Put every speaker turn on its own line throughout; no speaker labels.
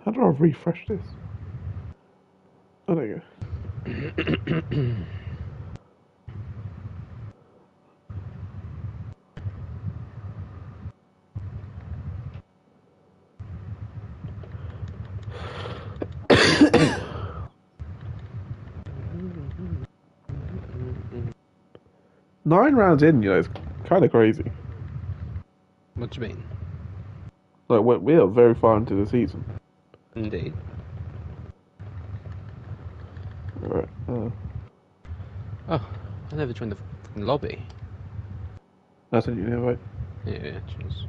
How do I refresh this? Oh, there you go. 9 rounds in, it's kind of crazy.
What do you mean?
Like, we are very far into the season.
Indeed.
Alright.
Oh, I never joined the fucking lobby.
That's a new invite.
Yeah, cheers.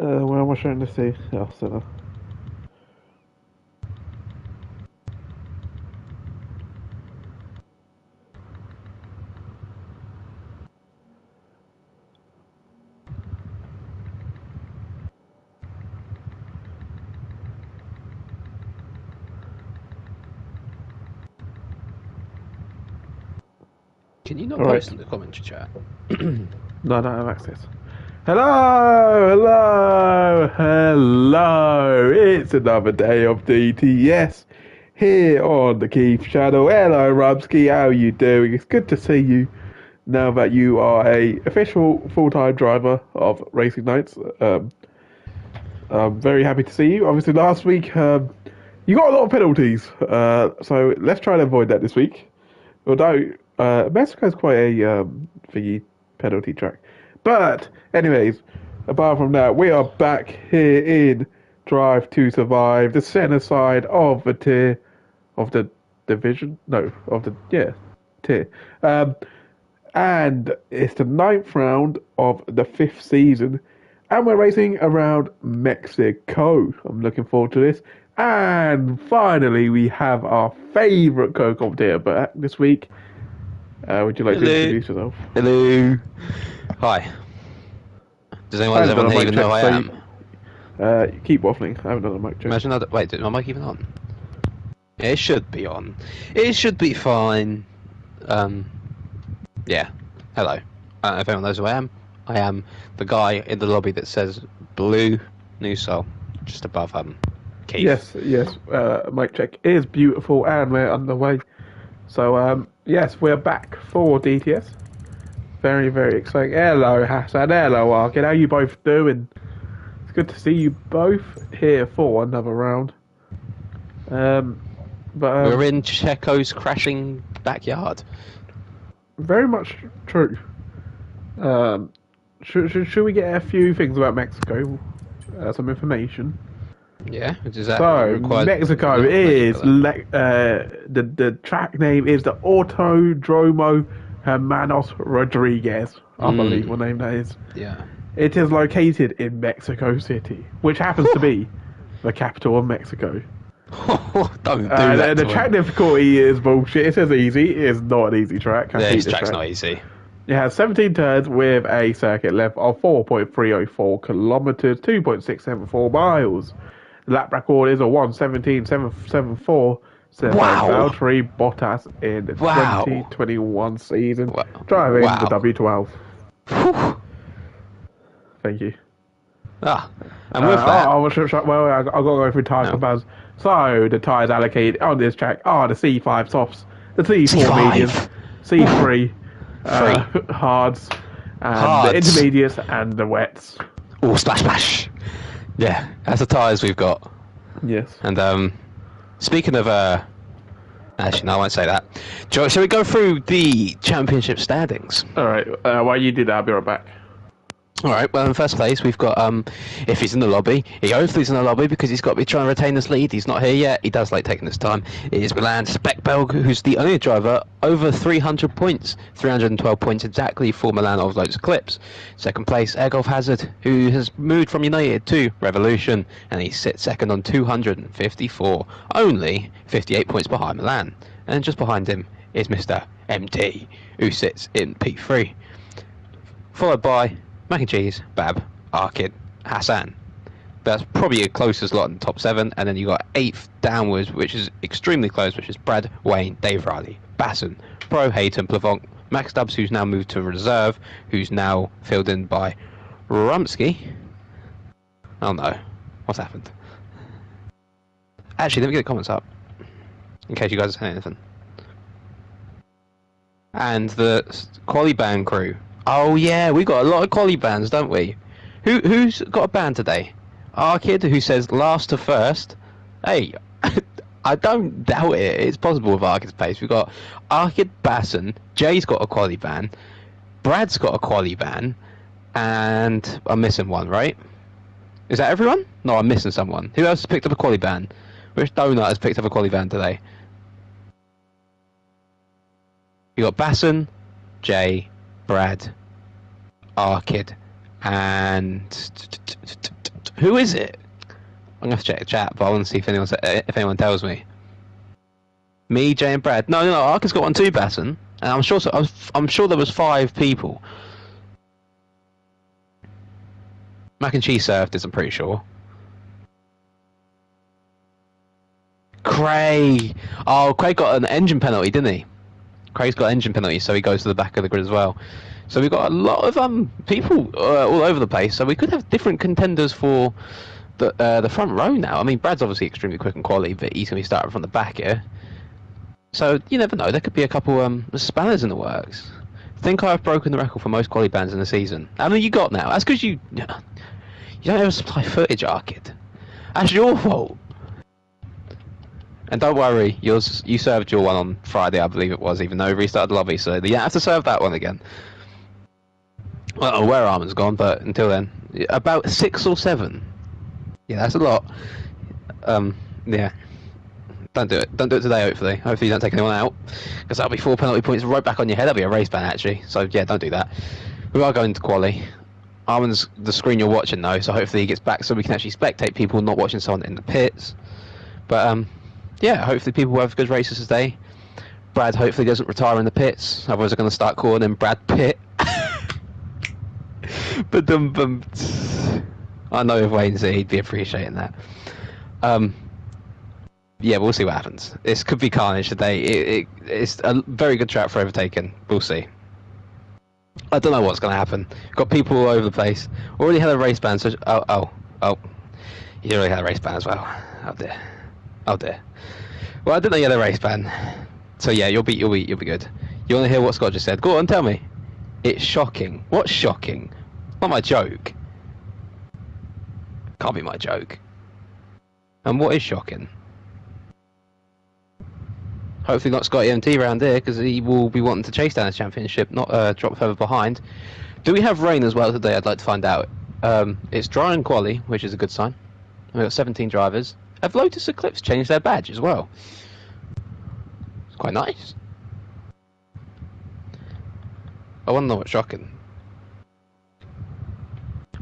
Where am I trying to see? Oh, center.
Can you not
All
post
right.
in the commentary chat?
No, I don't have access. Hello. It's another day of DTS here on the Keith Channel. Hello, Rumsky. How are you doing? It's good to see you now that you are a official full-time driver of Racing Nights. I'm very happy to see you. Obviously, last week you got a lot of penalties, so let's try and avoid that this week. Although Mexico's quite a thingy penalty track. But anyways, apart from that, we are back here in Drive to Survive, the center side of the tier of the division. No, of the tier. And it's the 9th round of the 5th season, and we're racing around Mexico. I'm looking forward to this. And finally, we have our favourite co-commentator back this week. Would you like to introduce yourself?
Hello. Hi. Does everyone here even know who I am?
Keep waffling. I haven't done a mic check.
Imagine that. Wait, is my mic even on? It should be on. It should be fine. Yeah. Hello. If anyone knows who I am the guy in the lobby that says Blue New Soul, just above Keith.
Yes. Mic check is beautiful, and we're underway. So yes, we're back for DTS. Very, very exciting. Hello, Hassan. Hello, Arkid. How you both doing? It's good to see you both here for another round. But
we're in Checo's crashing backyard.
Very much true. Should we get a few things about Mexico? Some information.
Yeah, is that
so Mexico is the track name is the Autodromo Hermanos Rodriguez. I believe what name that is.
Yeah.
It is located in Mexico City, which happens to be the capital of Mexico.
Don't do that.
The track difficulty is bullshit. It says easy. It is not an easy track.
This track's not easy.
It has 17 turns with a circuit length of 4.304 kilometers, 2.674 miles. The lap record is a 1:17.774.
Wow.
Valtteri Bottas in the 2021 season, driving the W12. Thank you.
And with that...
I've got to go through tyre compounds. So, the tyres allocated on this track are the C5 softs, the C4 mediums, C3 hards, and the intermediates and the wets.
Oh, splash. Yeah, that's the tyres we've got.
Yes.
And speaking of... Actually, no, I won't say that. Shall we go through the championship standings?
Alright, while you do that, I'll be right back.
Alright, well in first place we've got, if he's in the lobby, he hopefully is in the lobby because he's got to be trying to retain this lead. He's not here yet, he does like taking his time. It is Milan Speckbelg, who's the only driver over 300 points, 312 points exactly for Milan of those clips. Second place, Egolf Hazard, who has moved from United to Revolution, and he sits second on 254, only 58 points behind Milan. And just behind him is Mr. MT, who sits in P3. followed by Mac and Cheese, Bab, Arkid, Hassan. That's probably your closest lot in the top 7, and then you got 8th downwards, which is extremely close, which is Brad, Wayne, Dave Riley, Basson, Pro, Hayton, Plavonk, Max Stubbs, who's now moved to reserve, who's now filled in by Rumsky. Oh no, what's happened? Actually, let me get the comments up, in case you guys are saying anything. And the Quali Band crew. Oh yeah, we got a lot of Quali Bands, don't we? Who's got a band today? Our kid who says last to first. Hey, I don't doubt it. It's possible with Arkid's pace. We've got Arkid, Basson, Jay's got a Quali Band, Brad's got a Quali Band, and I'm missing one, right? Is that everyone? No, I'm missing someone. Who else has picked up a Quali Band? Which donut has picked up a Quali Band today? You got Basson, Jay, Brad, Arkid, and who is it? I'm gonna have to check the chat, but I want to see if anyone tells me. Me, Jay, and Brad. No, Arkid's got one too, Basson, and I'm sure there was 5 people. Mac and Cheese served this, I'm pretty sure. Craig. Oh, Craig got an engine penalty, didn't he? Craig's got engine penalty, so he goes to the back of the grid as well. So we've got a lot of people all over the place. So we could have different contenders for the front row now. I mean, Brad's obviously extremely quick and quality, but he's going to be starting from the back here. So you never know. There could be a couple spanners in the works. I think I've broken the record for most quali bands in the season. How many you got now? That's because you don't ever supply footage, Arkid. That's your fault. And don't worry, you served your one on Friday, I believe it was, even though we restarted the lobby, so you don't have to serve that one again. I don't know where Armin's gone, but until then, about 6 or 7. Yeah, that's a lot. Yeah. Don't do it. Don't do it today, hopefully. Hopefully you don't take anyone out, because that'll be 4 penalty points right back on your head. That'll be a race ban, actually. So, yeah, don't do that. We are going to quali. Armin's the screen you're watching, though, so hopefully he gets back so we can actually spectate people, not watching someone in the pits. But, yeah, hopefully people will have good races today. Brad hopefully doesn't retire in the pits, otherwise they're going to start calling him Brad Pitt. But I know if Wayne's here, he'd be appreciating that. Yeah, we'll see what happens. This could be carnage today. It's a very good track for overtaking. We'll see. I don't know what's going to happen. Got people all over the place. Already had a race ban, so... Oh. You already had a race ban as well. Oh dear. Well, I didn't know you had a race ban. So yeah, you'll be good. You want to hear what Scott just said? Go on, tell me. It's shocking. What's shocking? Not my joke. Can't be my joke. And what is shocking? Hopefully not Scotty MT around here, because he will be wanting to chase down his championship, not drop further behind. Do we have rain as well today? I'd like to find out. It's dry and quali, which is a good sign. We've got 17 drivers. Have Lotus Eclipse changed their badge as well? It's quite nice. I want to know what's shocking.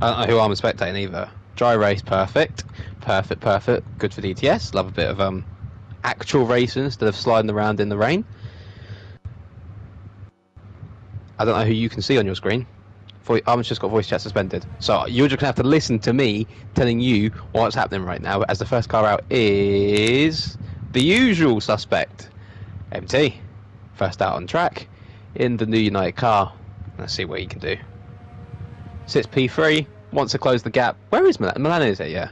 I don't know who I'm spectating either. Dry race, perfect. Perfect. Good for DTS. Love a bit of actual racing instead of sliding around in the rain. I don't know who you can see on your screen. Armin's just got voice chat suspended. So you're just going to have to listen to me telling you what's happening right now, as the first car out is the usual suspect. MT. First out on track in the new United car. Let's see what he can do. Sits P3. Wants to close the gap. Where is Milan? Milan is it, yeah.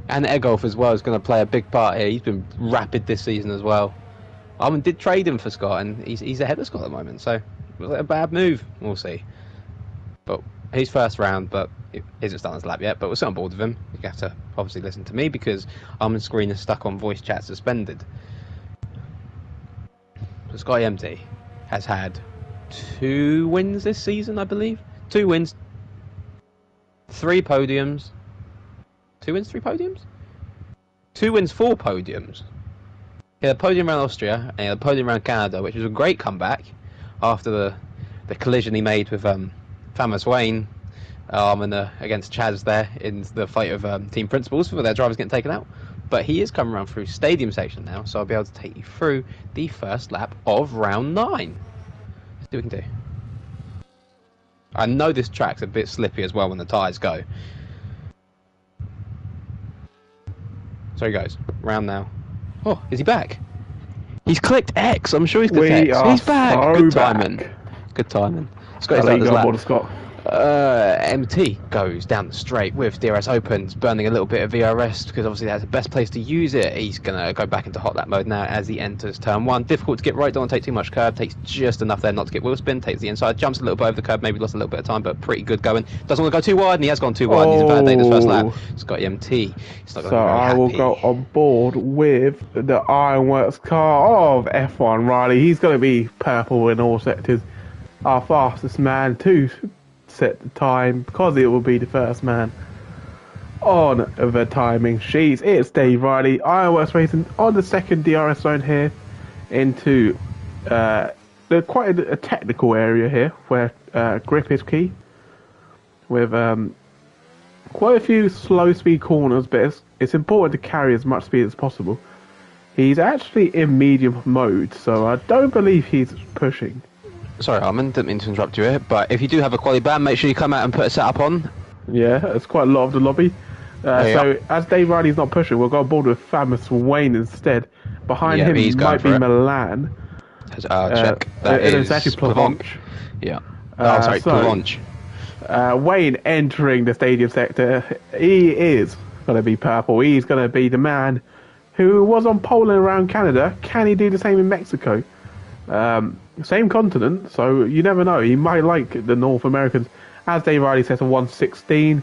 And Egolf as well is going to play a big part here. He's been rapid this season as well. Armin did trade him for Scott, and he's ahead of Scott at the moment, so... Was it a bad move? We'll see. But he's first round, but it isn't starting his lap yet. But we're still on board with him. You have to obviously listen to me because Armin's screen is stuck on voice chat suspended. So Scotty MT has had 2 wins this season, I believe. 2 wins, 3 podiums. 2 wins, 3 podiums? 2 wins, 4 podiums. He had a podium around Austria and he had a podium around Canada, which was a great comeback. After the collision he made with Famous Wayne against Chaz there in the fight of team principals for their drivers getting taken out. But he is coming around through stadium section now, so I'll be able to take you through the first lap of round 9. Let's see what we can do. I know this track's a bit slippy as well when the tyres go. So he goes. Round now. Oh, is he back? He's clicked X. I'm sure he's clicked X. He's back.
So
Good timing. Good timing. Scotty's out his lap.
Scott.
MT goes down the straight with DRS opens, burning a little bit of VRS because obviously that's the best place to use it. He's going to go back into hot lap mode now as he enters turn 1. Difficult to get right, don't want to take too much curb, takes just enough there not to get wheel spin, takes the inside, jumps a little bit over the curb, maybe lost a little bit of time, but pretty good going. Doesn't want to go too wide, and he has gone too wide, and he's invalidated his first lap. Scotty MT.
So I will go on board with the Ironworks car of F1 Riley. He's going to be purple in all sectors. Our fastest man to set the time because it will be the first man on the timing sheets. It's Dave Riley, Ironworks Racing on the second DRS zone here into quite a technical area here where grip is key with quite a few slow speed corners, but it's important to carry as much speed as possible. He's actually in medium mode, so I don't believe he's pushing.
Sorry, Armin, didn't mean to interrupt you here, but if you do have a quality band, make sure you come out and put a setup on.
Yeah, it's quite a lot of the lobby. So as Dave Riley's not pushing, we'll go on board with Famous Wayne instead. Behind him might be Milan.
Check. It's
actually Plavonch.
Yeah. Plavonch.
Wayne entering the stadium sector. He is going to be purple. He's going to be the man who was on pole around Canada. Can he do the same in Mexico? Same continent, so you never know. He might like the North Americans. As Dave Riley says, a 116,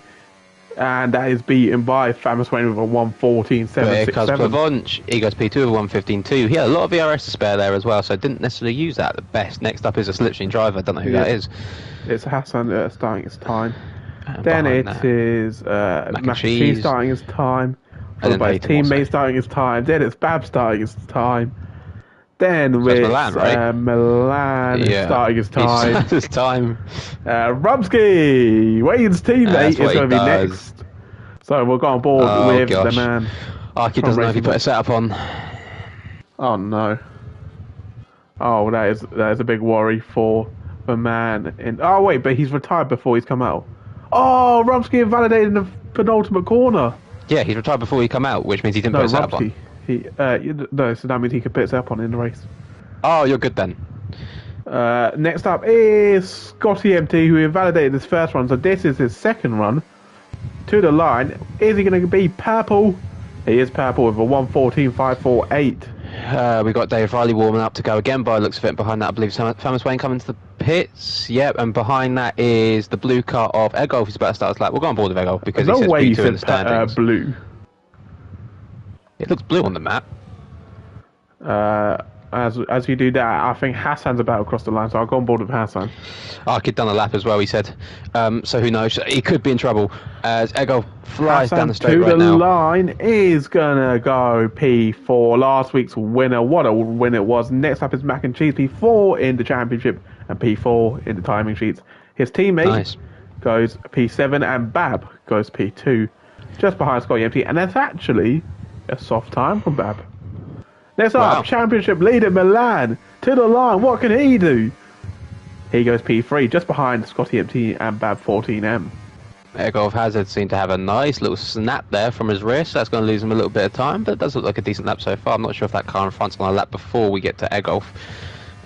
and that is beaten by Famous Wayne with a 114.767.
Here comes Plavonch. He goes P2 with a 115.2. He had a lot of VRS to spare there as well, so didn't necessarily use that the best. Next up is a slipstream driver. Don't know who that is.
It's Hassan starting his time. Then it is McAtee starting his time. Followed by his teammate starting his time. Then it's Bab starting his time. Then with
Milan, right?
Milan starting his time.
His time.
Rumsky, Wayne's teammate, is going to be next. So we'll go on board with the man.
Arky doesn't know if he put a setup on.
Oh no. Oh, that is a big worry for the man. Oh wait, but he's retired before he's come out. Oh, Rumsky invalidated in the penultimate corner.
Yeah, he's retired before he come out, which means he didn't put a setup on.
No, so that means he could put himself on in the race.
Oh, you're good then.
Next up is Scotty MT, who invalidated his first run, so this is his second run to the line. Is he going to be purple? He is purple with a 114.548.
We got Dave Riley warming up to go again by the looks of it. Behind that, I believe Famous Wayne coming to the pits. Yep, and behind that is the blue car of Egolf. He's about to start his lap. We'll go on board with Egolf because he says P2 in the standings.
Blue.
It looks blue on the map.
As you do that, I think Hassan's about to cross the line, so I'll go on board with Hassan.
Arkid done a lap as well, he said. So who knows? He could be in trouble as Ego flies down the straight right now.
To the line is gonna go P4. Last week's winner, what a win it was. Next up is Mac and Cheese, P4 in the championship and P4 in the timing sheets. His teammate goes P7 and Bab goes P2, just behind Scotty MT, and that's actually a soft time from Bab. Next up, championship leader Milan to the line. What can he do? He goes P3, just behind Scotty MT and Bab 14M.
Egolf Hazard seemed to have a nice little snap there from his wrist. That's going to lose him a little bit of time, but it does look like a decent lap so far. I'm not sure if that car in front's going to lap before we get to Egolf.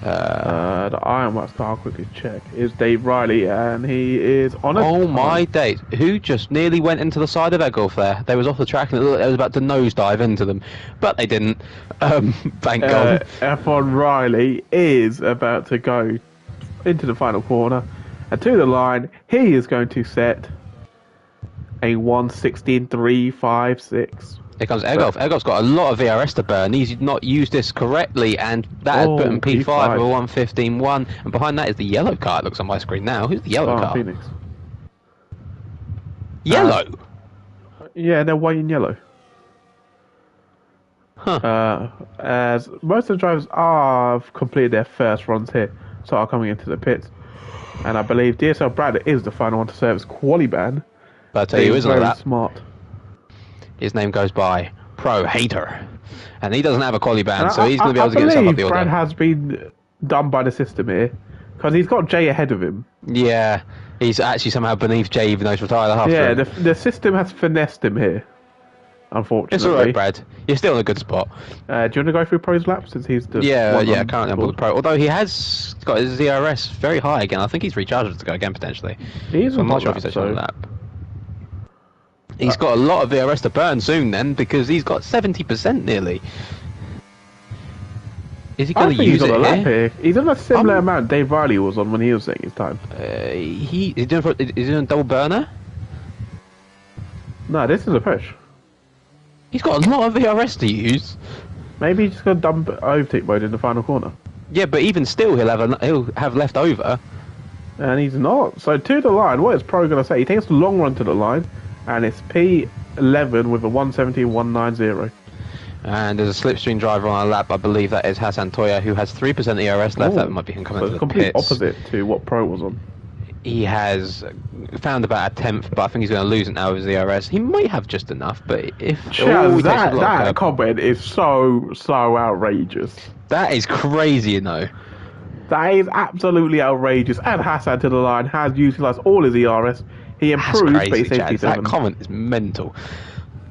The Ironworks car, I'll quickly check, is Dave Riley, and he is on a
Oh my days. Who just nearly went into the side of Egolf there? They was off the track and it looked like they was about to nosedive into them, but they didn't. Thank God.
F1 Riley is about to go into the final corner, and to the line, he is going to set a 116.356.
Here comes Egolf. Egolf's got a lot of VRS to burn. He's not used this correctly, and that had put him P5 with a 115.1. And behind that is the yellow car. It looks on my screen now. Who's the yellow car?
Phoenix.
Yellow?
Yeah, they're white and yellow.
Huh.
As most of the drivers have completed their first runs here, so are coming into the pits. And I believe DSL Brad is the final one to serve as quali ban.
But I tell you, isn't that
smart?
His name goes by Pro Hater, and he doesn't have a quali ban, so he's going to be able to get himself up the order.
Brad has been done by the system here, because he's got Jay ahead of him.
Yeah, He's actually somehow beneath Jay, even though he's retired after
Yeah,
him.
the system has finessed him here, unfortunately.
It's alright, Brad. You're still in a good spot.
Do you want to go through Pro's lap since he's the one
Yeah,
on
currently on board the Pro. Although he has got his ZRS very high again. I think he's recharged to go again, potentially.
He's
So I'm
on
not sure if
lap,
he's actually on
so-
lap. He's got a lot of VRS to burn soon then, because he's got 70% nearly. Is he
I
going
think
to use
he's on
it
a lap
here?
here. He's on a similar amount Dave Riley was on when he was saying his time.
Is he doing a double burner?
No, this is a push.
He's got a lot of VRS to use.
Maybe he's just going to dump overtake mode in the final corner.
Yeah, but even still, he'll have left over.
And he's not. So to the line, what is Pro going to say? He takes a long run to the line, and it's P11 with a 170.190.
And there's a slipstream driver on a lap. I believe that is Hassan Toya, who has 3% ERS left.
Ooh.
That might be him coming
So
to
it's
the
complete
pits.
opposite to what Pro was on.
He has found about a 10th, but I think he's going to lose it now with his ERS. He might have just enough, but if
Chaz,
he takes a lot of
that
curb-
comment is so outrageous.
that is crazy, you know.
That is absolutely outrageous. And Hassan to the line has utilised all his ERS. He
That's
improved
crazy,
base
Chad.
87.
That comment is mental.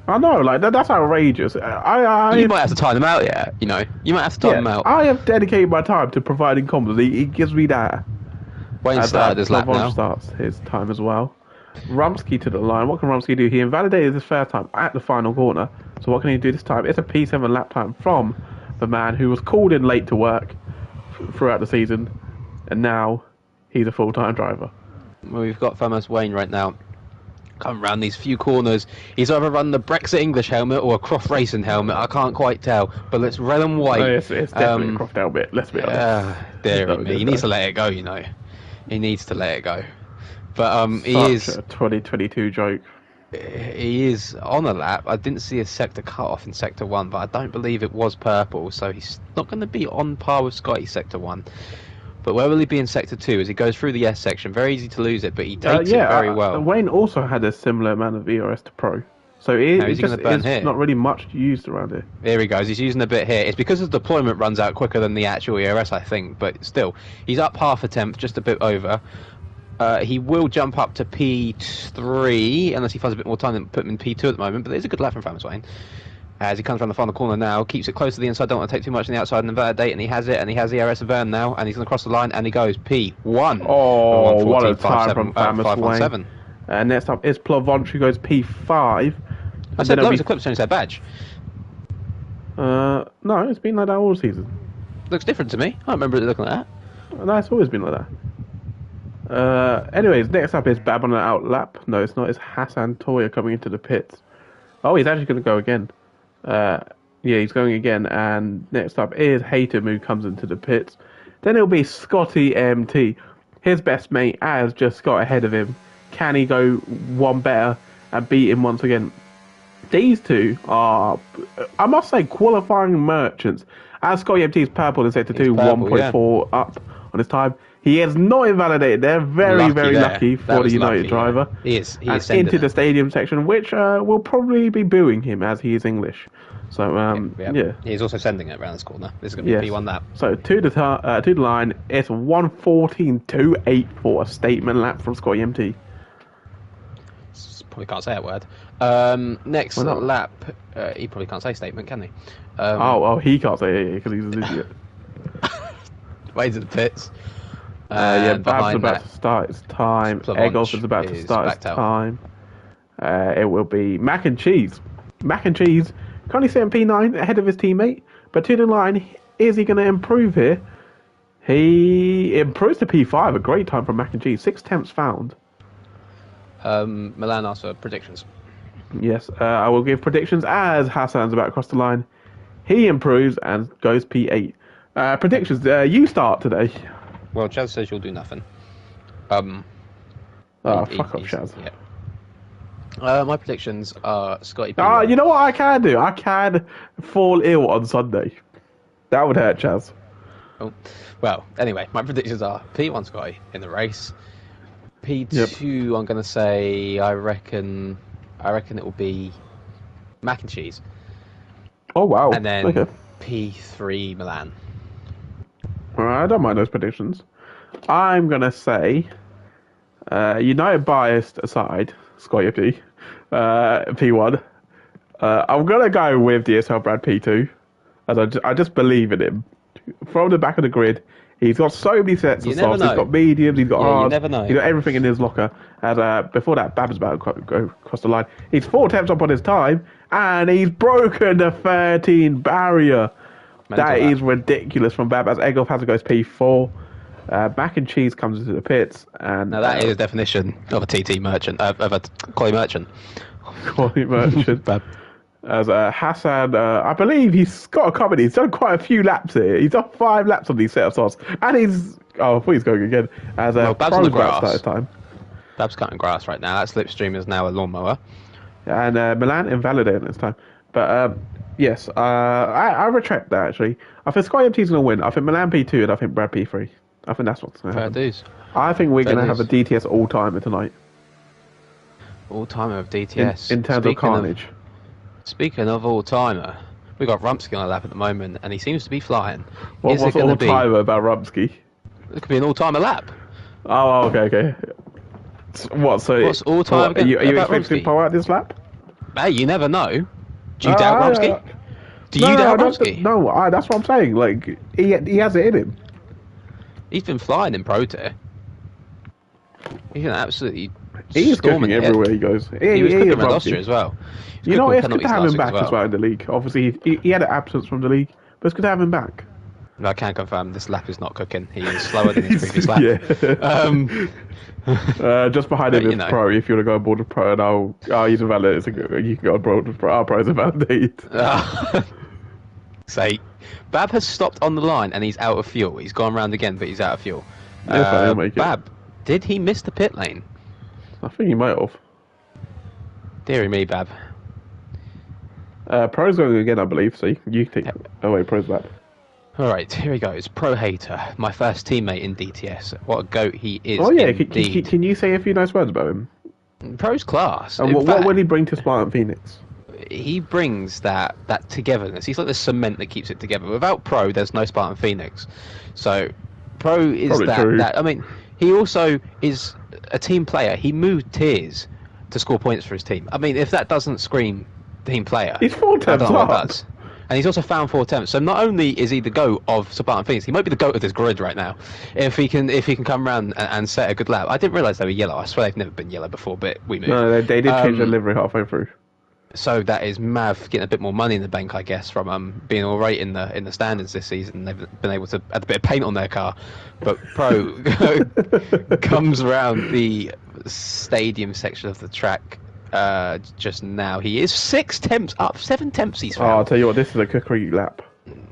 I know, like that's outrageous.
You might have to time them out, yeah. You know, you might have to time them out.
I have dedicated my time to providing comments. He gives me that.
Wayne started his lap
Plavon
now.
starts his time as well. Rumsky to the line. What can Rumsky do? He invalidated his first time at the final corner. So what can he do this time? It's a P7 lap time from the man who was called in late to work throughout the season, and now he's a full-time driver.
Well, we've got famous Wayne right now. Come round these few corners. He's either run the Brexit English helmet or a Croft Racing helmet. I can't quite tell, but it's red and white.
It's definitely a Croft helmet. Let's be honest.
Dear me, he needs to let it go. You know, he needs to let it go. But he
Such a 2022 joke.
he is on a lap. I didn't see a sector cut off in sector 1, but I don't believe it was purple, so he's not going to be on par with Scotty sector 1. But where will he be in sector 2 as he goes through the S section? Very easy to lose it, but he takes it very well.
Wayne also had a similar amount of ERS to Pro. So
How
it
is he gonna
just
burn
is
here?
not really much used around here.
There he goes. He's using a bit here. It's because his deployment runs out quicker than the actual ERS, I think. But still, he's up half a tenth, just a bit over. He will jump up to P3 unless he finds a bit more time than put him in P2 at the moment. But there's a good lap from Famous Wayne. As he comes around the final corner now, keeps it close to the inside, don't want to take too much on the outside and invalidate, and he has it, and he has the ERS burn now, and he's going to cross the line, and he goes P1.
Oh, what a time
114.57,
from Famous
517.
Wayne. Next up is Plavon, who goes P5.
I
And
said
then
loads
it'll
of clips changed their badge.
No, it's been like that all season.
Looks different to me. I remember it looking like that.
No, it's always been like that. Anyways, next up is Bab on an out lap. No, it's not. It's Hassan Toya coming into the pits. Oh, he's actually going to go again. Yeah, he's going again. And next up is Haytham, who comes into the pits. Then it'll be Scotty MT. His best mate has just got ahead of him. Can he go one better and beat him once again? These two are, I must say, qualifying merchants. As Scotty MT is purple in sector 2,
purple,
1.4 up on his time. He is not invalidated. They're very lucky
That
for the
was
United
lucky,
driver.
yeah. He is
And
sending
into the
it.
stadium section, which will probably be booing him as he is English. So, yeah.
He's also sending it around this corner. This is going to be
Yes.
P1 lap.
So to the line, it's 1:14.28 for a statement lap from Scotty MT.
Probably can't say that word. Next
Why not?
lap, he probably can't say statement, can he?
He can't say it because he's an idiot.
Way to the pits.
Yeah,
And
Bab's
behind
about
that,
to start its time.
Plavonch
Egolf is about to
is
start its
backed out.
time. It will be Mac and Cheese. Mac and Cheese currently sitting P9 ahead of his teammate, but to the line, is he going to improve here? He improves to P5, a great time from Mac and Cheese. 6 temps found.
Milan asked for predictions.
Yes, I will give predictions as Hassan's about to cross the line. He improves and goes P8. Predictions, you start today.
Well, Chaz says you'll do nothing.
Oh,
he-
fuck off,
he's-
Shaz.
Yeah. My predictions are Scotty P1.
You know what I can do? I can fall ill on Sunday. That would hurt, Chaz.
Oh. Well, anyway, my predictions are P1 Scotty in the race. P2, I'm going to say, I reckon it will be Mac and Cheese.
Oh, wow.
And then
Okay.
P3 Milan.
Alright, I don't mind those predictions. I'm going to say United biased aside, Scotty P, P1. I'm gonna go with DSL Brad P2, as I just believe in him. From the back of the grid, he's got so many sets
You
of
never
softs. He's
know.
got mediums, he's got
Yeah, you
hards,
never know.
he's got everything in his locker. And before that, Bab's about to go across the line. He's 4 attempts up on his time, and he's broken the 13 barrier. That is ridiculous from Bab, as Egolf has to go P4. Mac and Cheese comes into the pits, and
Now that is a definition of a TT merchant, of a quality merchant.
quality merchant.
Bab.
As Hassan, I believe he's got a comment. He's done quite a few laps here. He's done 5 laps on these set of softs, and he's I thought he's going again. As
Bab's on the
Pro's about to
grass.
start his time,
Bab's cutting grass right now. That slipstream is now a lawnmower.
and Milan invalidating this time. But yes, I retract that actually. I think Sky MT's going to win. I think Milan P2 and I think Brad P3. I think that's what's going to
Fair
happen.
dues.
I think we're
Fair
going to have a
dues.
DTS all timer tonight
All timer of DTS.
in terms of carnage.
Speaking of all timer, we got Rumsky on a lap at the moment, and he seems to be flying.
What's
it going
all
to be?
timer about Rumsky?
It could be an all timer lap.
Oh, okay. What? So
What's all time
Are you
about
expecting
Rumsky?
Pro out this lap?
Hey, you never know. Do you doubt Rumsky? Do you doubt Rumsky?
No, that's what I'm saying. Like he has it in him.
He's been flying in Pro Tier. He's been absolutely
He's
storming
cooking
ahead.
everywhere he goes.
He was
is
cooking Red
Rumsky.
Austria as well.
You know, it's good
penalties
to have
last
him
week
back as well in the league. Obviously, he had an absence from the league, but it's good to have him back.
I can confirm this lap is not cooking. He is slower than his previous lap.
Yeah. Just behind him
But, you
is
know.
Pro. If you want to go on board with Pro, and he's invalidated. You can go on board with Pro. Our Pro's invalidated.
Say, Bab has stopped on the line and he's out of fuel. He's gone round again, but he's out of fuel.
Yeah, fine, he'll make it.
Bab, did he miss the pit lane?
I think he might have.
Deary me, Bab.
Pro's going again, I believe. So you can take.
Yep.
Oh wait, Pro's back.
All right, here he goes. Pro Hater, my first teammate in DTS. What a goat he is.
Oh yeah,
indeed.
can you say a few nice words about him?
Pro's class.
And
In
what
fact,
will he bring to Spartan Phoenix?
he brings that togetherness. He's like the cement that keeps it together. Without Pro, there's no Spartan Phoenix. So Pro is
Probably true.
that. I mean, he also is a team player. He moved tiers to score points for his team. I mean, if that doesn't scream team player,
He's 4
I
times
don't know what
up.
does. And he's also found 4 attempts. So not only is he the GOAT of Spartan Phoenix, he might be the GOAT of this grid right now. If he can come around and set a good lap. I didn't realise they were yellow. I swear they've never been yellow before, but we moved.
No, they did change the livery halfway through.
So that is Mav getting a bit more money in the bank, I guess, from being all right in the standards this season. They've been able to add a bit of paint on their car, but Pro comes around the stadium section of the track just now. He is 6 temps up, 7 temps he's
Oh, I'll
found.
tell you what, this is a cookery lap.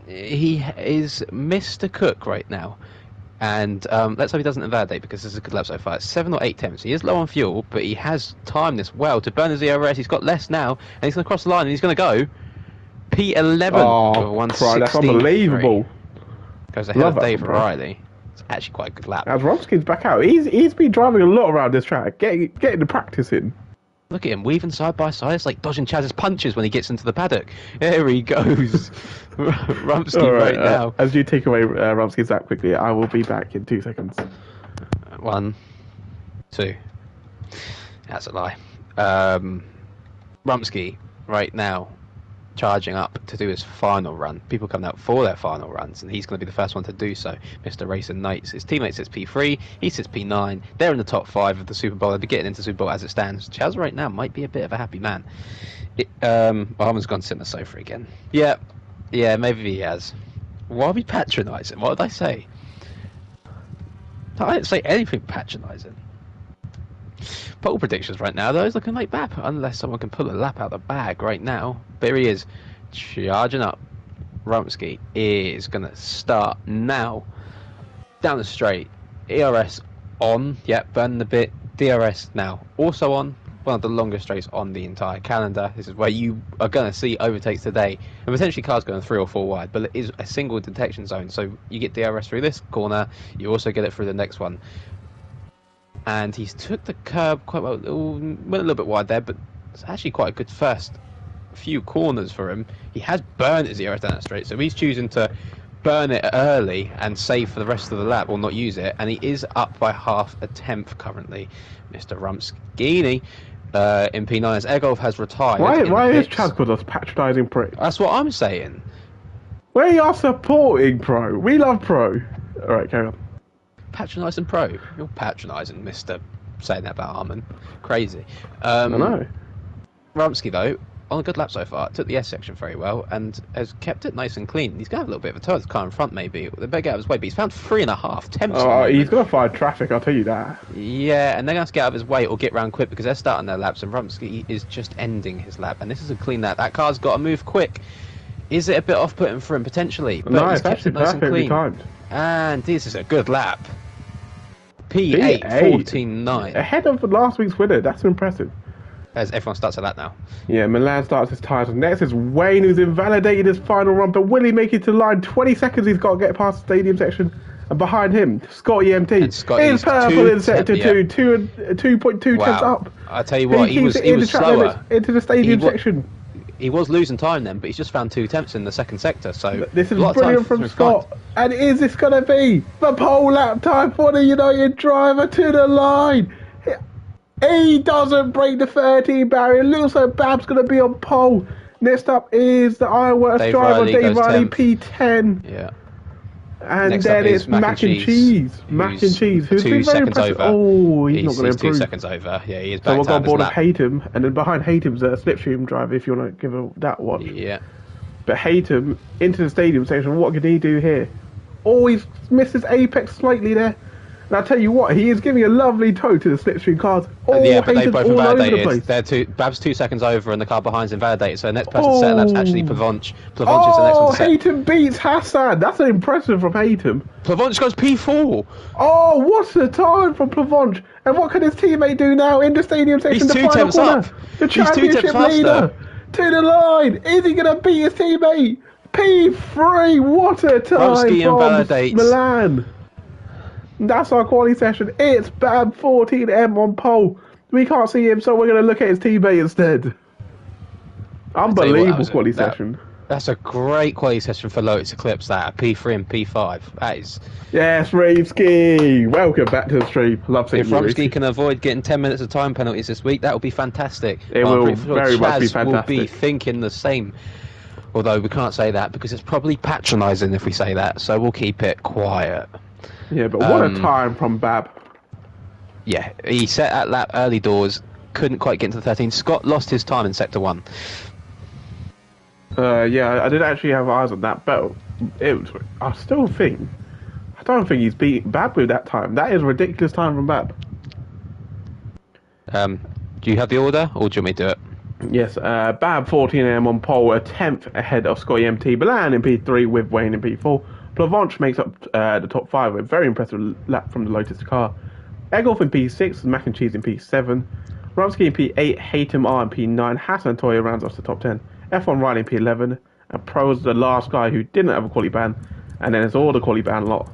He is Mr. Cook right now. And let's hope he doesn't invalidate, because this is a good lap so far. It's 7 or 8 temps. He is low on fuel, but he has timed this well to burn his ERS. He's got less now, and he's going to cross the line, and he's going to go P11.
Oh,
with
Christ, that's
116.3.
unbelievable.
Goes ahead
Love
of
that
Dave
from Pro.
Riley. It's actually quite a good lap.
As Romsky's back out, he's been driving a lot around this track, getting the practice in.
Look at him weaving side by side. It's like dodging Chaz's punches when he gets into the paddock. There he goes. Rumsky
All
right now.
As you take away Romsky's lap quickly, I will be back in 2 seconds.
1, 2. That's a lie. Rumsky right now charging up to do his final run. People coming out for their final runs, and he's going to be the first one to do so. Mr. Racing Knights. His teammate sits P3, he sits P9. They're in the top 5 of the Super Bowl. They'll be getting into Super Bowl as it stands. Chaz right now might be a bit of a happy man. Harmon's gone to sit on the sofa again. Yeah, maybe he has. Why are we patronising? What did I say? I didn't say anything patronising. Pole predictions right now, though, is looking like Bap, unless someone can pull a lap out the bag right now. There he is, charging up. Rumsky is going to start now. Down the straight. ERS on. Yep, burning the bit. DRS now also on. One of the longest straights on the entire calendar. This is where you are going to see overtakes today. And potentially cars going 3 or 4 wide, but it is a single detection zone. So you get DRS through this corner, you also get it through the next one. And he's took the curb quite well, went a little bit wide there, but it's actually quite a good first few corners for him. He has burned his ERS down that straight, so he's choosing to burn it early and save for the rest of the lap or not use it, and he is up by half a tenth currently. Mr. Rumsgini in P9 as Egolf has retired.
Why is Chaz us patronising Pro?
That's what I'm saying.
We are supporting Pro. We love Pro. All right, carry on.
Patronising Pro. You're patronising, Mr. Saying that about Armin. Crazy.
I know.
Rumsky, though, on a good lap so far, took the S section very well and has kept it nice and clean. He's going to have a little bit of a toe with the car in front, maybe. They better get out of his way, but he's found 3.5 temps.
Oh, he's going to find traffic, I'll tell you that.
Yeah, and they're going to have to get out of his way or get round quick because they're starting their laps, and Rumsky is just ending his lap. And this is a clean lap. That car's got to move quick. Is it a bit off-putting for him, potentially? But
no,
he's kept it nice and clean.
Timed.
And this is a good lap. P8, 14.9.
Ahead of last week's winner. That's impressive.
As everyone starts at that now.
Yeah, Milan starts his tyres. Next is Wayne, who's invalidated his final run. But will he make it to the line? 20 seconds he's got to get past the stadium section. And behind him, Scott EMT. In purple in sector 2, 2.2 tenths up.
I tell you what, he was slower.
Into the stadium section.
He was losing time then, but he's just found 2 tenths in the second sector. So
this is brilliant from Scott. And is this going to be the pole lap time for the United driver to the line? He doesn't break the 13 barrier. Looks like Bab's going to be on pole. Next up is the Ironworks driver, Dave Riley, P10.
Yeah.
And next then it's Mac and Cheese. Mac and Cheese, who's been very impressive. Oh, he's not going to improve.
2 seconds over. Yeah, he is back.
So we'll go on board of Haytham, and then behind Haytham's a Slipstream driver, if you want to give that watch.
Yeah.
But Haytham into the stadium section, what can he do here? Oh, he's missed his apex slightly there. And I'll tell you what, he is giving a lovely toe to the Slipstream cars. Oh,
yeah, but they both
all
invalidated.
Over the place.
Bab's 2 seconds over and the car behind's invalidated. So the next person to set lap's actually Plavonch. Plavonch is the next one to set.
Haytham beats Hassan. That's impressive from Haytham.
Plavonch goes P4.
Oh, what a time from Plavonch. And what can his teammate do now in the stadium section?
He's 2 temps up.
The championship leader to the line. Is he going to beat his teammate? P3. What a time from Milan. That's our quality session. It's Bab 14M on pole. We can't see him, so we're going to look at his teammate instead. Unbelievable quality session.
That's a great quality session for Lotus Eclipse, that. P3 and P5. That is...
Yes, Reevski. Welcome back to the stream. Love seeing you.
If Rumsky can avoid getting 10 minutes of time penalties this week, that will be fantastic.
It will very much be fantastic.
Will be thinking the same. Although we can't say that because it's probably patronising if we say that, so we'll keep it quiet.
Yeah, but what a time from Bab.
Yeah, he set that lap early doors, couldn't quite get into the 13. Scott lost his time in Sector 1.
Yeah, I did actually have eyes on that, but I don't think he's beat Bab with that time. That is a ridiculous time from Bab.
Do you have the order, or do you want me to do it?
Yes, Bab 14M on pole, a 10th ahead of Scott EMT. Milan in P3 with Wayne in P4. Plavonch makes up the top 5 with a very impressive lap from the Lotus car. Egolf in P6, Mac and Cheese in P7. Rumsky in P8, Haytham R in P9. Hassan Toya rounds off the top 10. F1 Riley in P11. And Pro's the last guy who didn't have a quality ban. And then it's all the quality ban lot.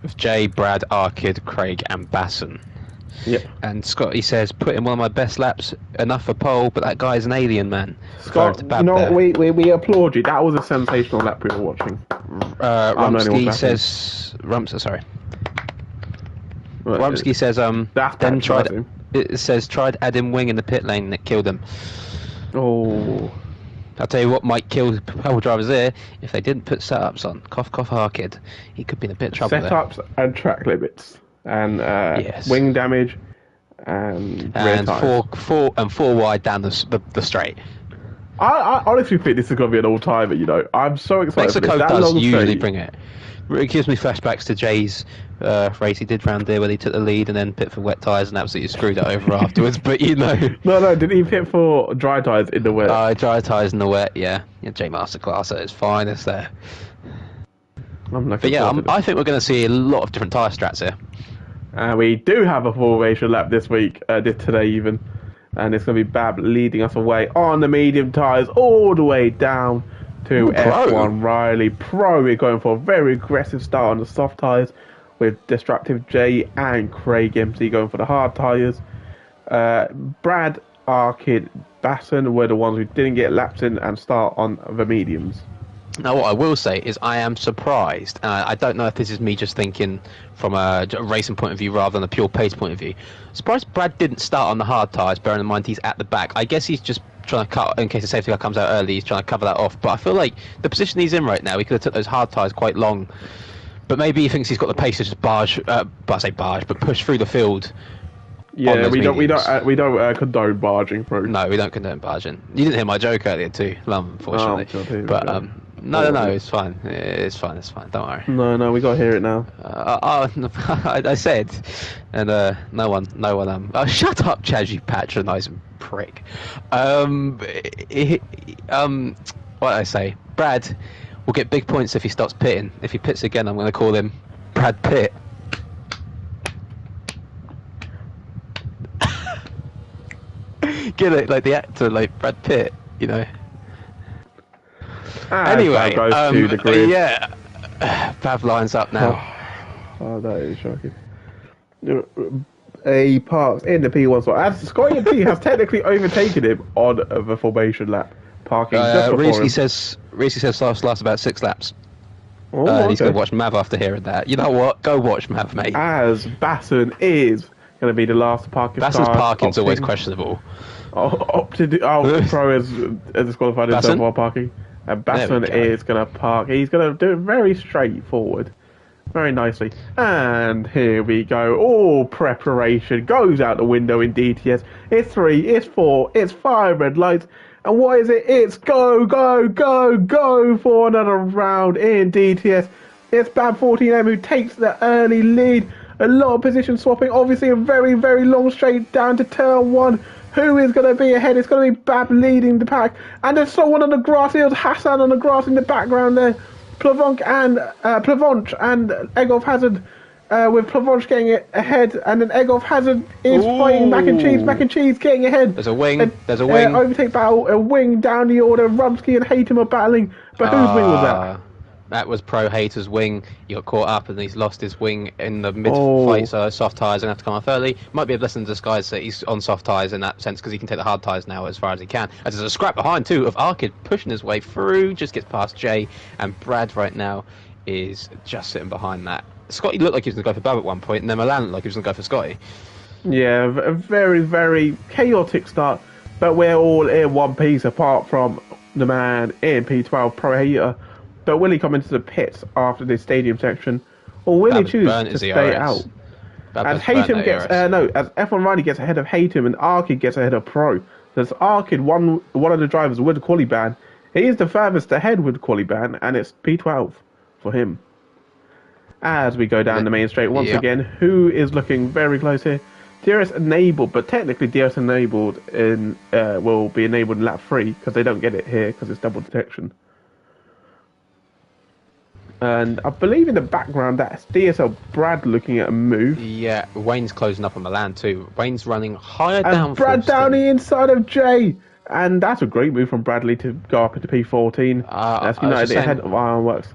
With Jay, Brad, Arkid, Craig and Basson.
Yep.
And Scott, he says, put in one of my best laps, enough for pole, but that guy's an alien, man.
Scott, we applaud you. That was a sensational lap we were watching.
Rumsky says... sorry. Rumsky says, then tried adding wing in the pit lane and it killed him.
Oh.
I'll tell you what might kill pole drivers here, if they didn't put setups on. Cough, cough, Arkid. He could be in a bit of trouble
setups
there.
And track limits. And
yes.
Wing damage and
four wide down the straight.
I honestly think this is going to be an all-timer, you know. I'm so excited
Mexico
for this.
does usually bring it. It gives me flashbacks to Jay's race he did round there where he took the lead and then pit for wet tyres and absolutely screwed it over afterwards, but you know.
No, did he pit for dry tyres in the wet?
Dry tyres in the wet, yeah. Jay Masterclass at his finest there. I think we're going to see a lot of different tyre strats here.
We do have a formation lap this week, today even. And it's going to be Bab leading us away on the medium tyres all the way down to F1 Riley Pro. We're going for a very aggressive start on the soft tyres with Destructive J and Craig MC going for the hard tyres. Brad, Arkid, Basson were the ones who didn't get laps in and start on the mediums.
Now, what I will say is I am surprised, and I don't know if this is me just thinking from a racing point of view rather than a pure pace point of view. Surprised Brad didn't start on the hard tyres, bearing in mind he's at the back. I guess he's just trying to cut, in case the safety car comes out early, he's trying to cover that off. But I feel like the position he's in right now, he could have took those hard tyres quite long. But maybe he thinks he's got the pace to just but push through the field.
Yeah, we don't condone barging through.
No, we don't condone barging. You didn't hear my joke earlier too, unfortunately.
Oh,
No, it's fine. It's fine. Don't worry.
No, we got to hear it now.
I said, and no one. Oh, shut up, Chaz, you patronising prick. What did I say? Brad will get big points if he stops pitting. If he pits again, I'm going to call him Brad Pitt. Get it, like the actor, like Brad Pitt, you know. Anyway,
goes to the grid.
Yeah, Pav lines up now.
Oh, that is shocking. He parks in the P1 spot. As Scotty and P has technically overtaken him on the formation lap, parking just before him.
Reese says last about 6 laps.
Oh, okay.
He's going to watch Mav after hearing that. You know what? Go watch Mav, mate.
As Basson is going to be the last to park his car.
Basson's parking's always questionable.
Pro has disqualified himself while parking. And Basson is going to park. He's going to do it very straightforward. Very nicely. And here we go. All preparation goes out the window in DTS. It's 3, it's 4, it's 5 red lights. And what is it? It's go for another round in DTS. It's Bab14M who takes the early lead. A lot of position swapping. Obviously a very, very long straight down to turn 1. Who is going to be ahead? It's going to be Bab leading the pack. And there's someone on the grass. It was Hassan on the grass in the background there. Plavonch and Egolf Hazard, with Plavonch getting it ahead, and then Egolf Hazard is fighting Mac and Cheese getting ahead.
There's a wing. There's a wing.
Overtake battle. A wing down the order. Rumsky and Haytham are battling. But whose wing was that?
That was Pro Hater's wing. He got caught up and he's lost his wing in the mid-fight, so soft tyres and have to come off early. Might be a blessing in disguise that he's on soft tyres in that sense because he can take the hard tyres now as far as he can. As there's a scrap behind too of Arkid pushing his way through, just gets past Jay, and Brad right now is just sitting behind that. Scotty looked like he was going to go for Bab at one point, and then Milan looked like he was going to go for Scotty.
Yeah, a very, very chaotic start, but we're all in one piece apart from the man in P12, Pro Hater. But will he come into the pits after this stadium section, or will he choose to stay out? As Haytham gets as F1 Riley gets ahead of Haytham and Arkid gets ahead of Pro. There's Arkid, one of the drivers with quali ban. He is the furthest ahead with quali ban, and it's P12 for him. As we go down the main straight once again, who is looking very close here? DRS enabled, but technically DRS enabled will be enabled in lap 3 because they don't get it here because it's double detection. And I believe in the background that's DSL Brad looking at a move.
Yeah, Wayne's closing up on Milan too. Wayne's running higher down.
And Brad down the inside of Jay. And that's a great move from Bradley to go up into P14. That's United ahead of Ironworks.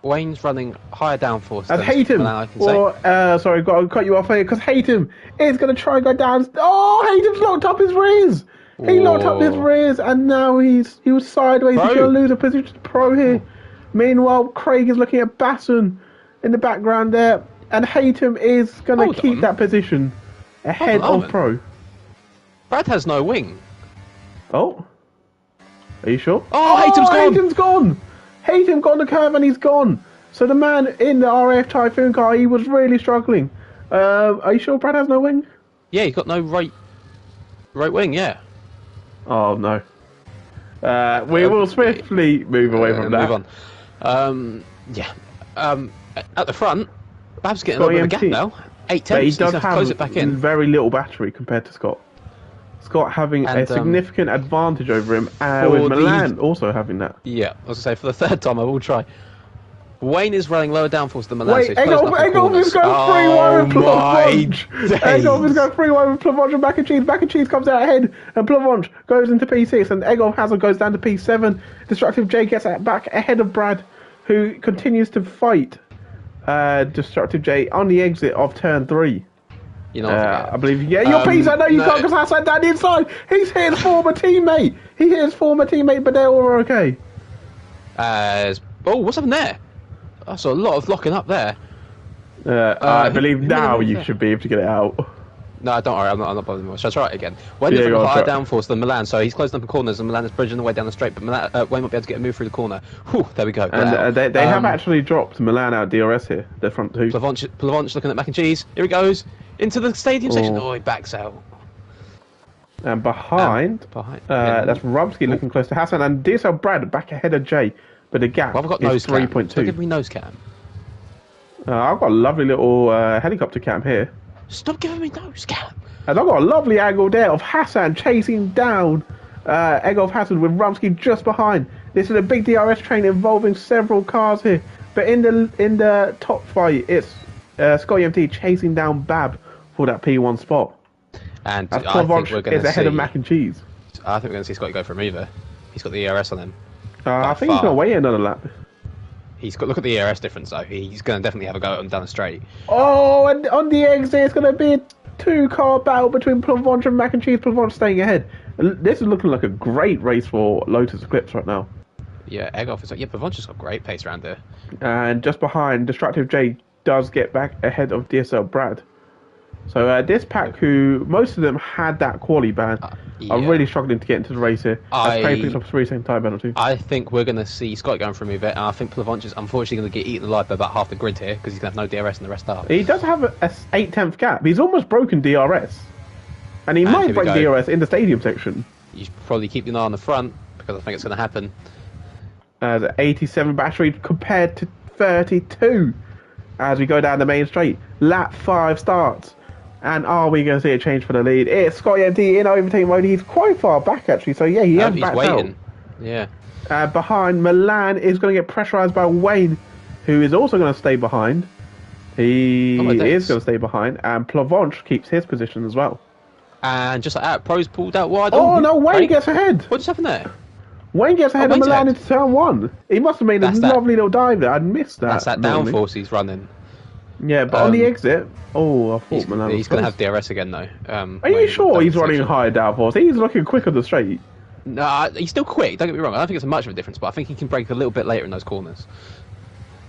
Wayne's running higher downforce.
And Haytham. Sorry, got to cut you off here because Haytham is going to try and go down. Oh, Haytham's locked up his rears. He locked up his rears, and now he was sideways. He's going to lose a position to Pro here. Meanwhile, Craig is looking at Basson in the background there, and Haytham is going to keep that position ahead of Pro.
Brad has no wing.
Oh, are you sure?
Oh,
Haytham's gone. Haytham got on the curve and he's gone. So the man in the RAF Typhoon car, he was really struggling. Are you sure Brad has no wing?
Yeah, he's got no right wing. Yeah.
Oh no. We will swiftly move away from that.
Move on. At the front, Bab's getting a little bit of a gap now. 8 tenths.
He does have
close it back in.
Very little battery compared to Scott. Scott having a significant advantage over him, with Milan also having that.
Yeah, I was going to say, for the third time, I will try. Wayne is running lower downforce than Milan.
Wait, Egolf is going 3-1 with Plavonch. Egolf is going 3-1 with Plavonch and Mac and Cheese. Mac and Cheese comes out ahead, and Plavonch goes into P6, and Egolf Hazard goes down to P7. Destructive J gets back ahead of Brad, who continues to fight Destructive J on the exit of turn 3.
You know,
I believe, your piece. I know you can't because Hassan down the inside. He's hit his former teammate. But they're all okay.
Oh, what's happened there? I saw a lot of locking up there.
I believe now you should be able to get it out.
No, don't worry, I'm not bothering more. Shall I try it again? Wayne
Yeah,
is
go on,
higher
try it.
downforce than Milan, so he's closing up in corners, and Milan is bridging the way down the straight, but Wayne might be able to get a move through the corner. Whew, there we go.
And they have actually dropped Milan out DRS here, the front two.
Plavonch looking at mac and cheese. Here he goes into the stadium section. Oh, he backs out.
And behind, that's Rumsky looking close to Hassan, and DSL Brad back ahead of Jay, but the gap
Well, I've got
is
nose cam.
3.2.
Don't give me nose cam.
I've got a lovely little helicopter cam here.
Stop giving me nose cam.
And I've got a lovely angle there of Hassan chasing down Egolf Hassan with Rumsky just behind. This is a big DRS train involving several cars here. But in the top fight, it's Scotty MT chasing down Bab for that P1 spot.
And
As
I think we're
Plavonch
going
is
to
ahead of
see.
Mac and Cheese.
I think we're going to see Scotty go for a mover. He's got the ERS on him.
I think
far.
he's going to wait another lap.
He's got look at the ERS difference though. He's going to definitely have a go at him down the straight.
Oh, and on the exit, it's going to be a two-car battle between Plavonch and Mac and Cheese. Plavonch staying ahead. This is looking like a great race for Lotus Eclipse right now.
Yeah, Egolf is like, yeah, Plavonch has got great pace around there.
And just behind, Destructive J does get back ahead of DSL Brad. So this pack, who most of them had that quali ban, are really struggling to get into the race here. As Craig picks up a 3-second time penalty.
I think we're going to see Scott going for a move, and I think Plavonch is unfortunately going to get eaten alive by about half the grid here because he's going to have no DRS in the rest half.
He does have a 8/10 gap. He's almost broken DRS. And he might break DRS in the stadium section.
You should probably keep an eye on the front because I think it's going to happen.
The 87 battery compared to 32 as we go down the main straight. Lap 5 starts. And are we going to see a change for the lead? It's Scotty MT in overtake mode. He's quite far back, actually. So, yeah, he has backed
waiting.
out.
Yeah.
Behind, Milan is going to get pressurised by Wayne, who is also going to stay behind. He is going to stay behind. And Plavonch keeps his position as well.
And just like that, Pro's pulled out wide.
Oh, no, Wayne gets ahead.
What just happened there?
Wayne gets ahead of Milan into turn 1. He must have made a lovely little dive there. I'd missed that.
That's that downforce he's running.
Yeah, but on the exit, I thought Milan was
he's going to have DRS again, though.
Are you sure he's running higher downforce? He's looking quick on the straight.
No, he's still quick, don't get me wrong. I don't think it's much of a difference, but I think he can break a little bit later in those corners.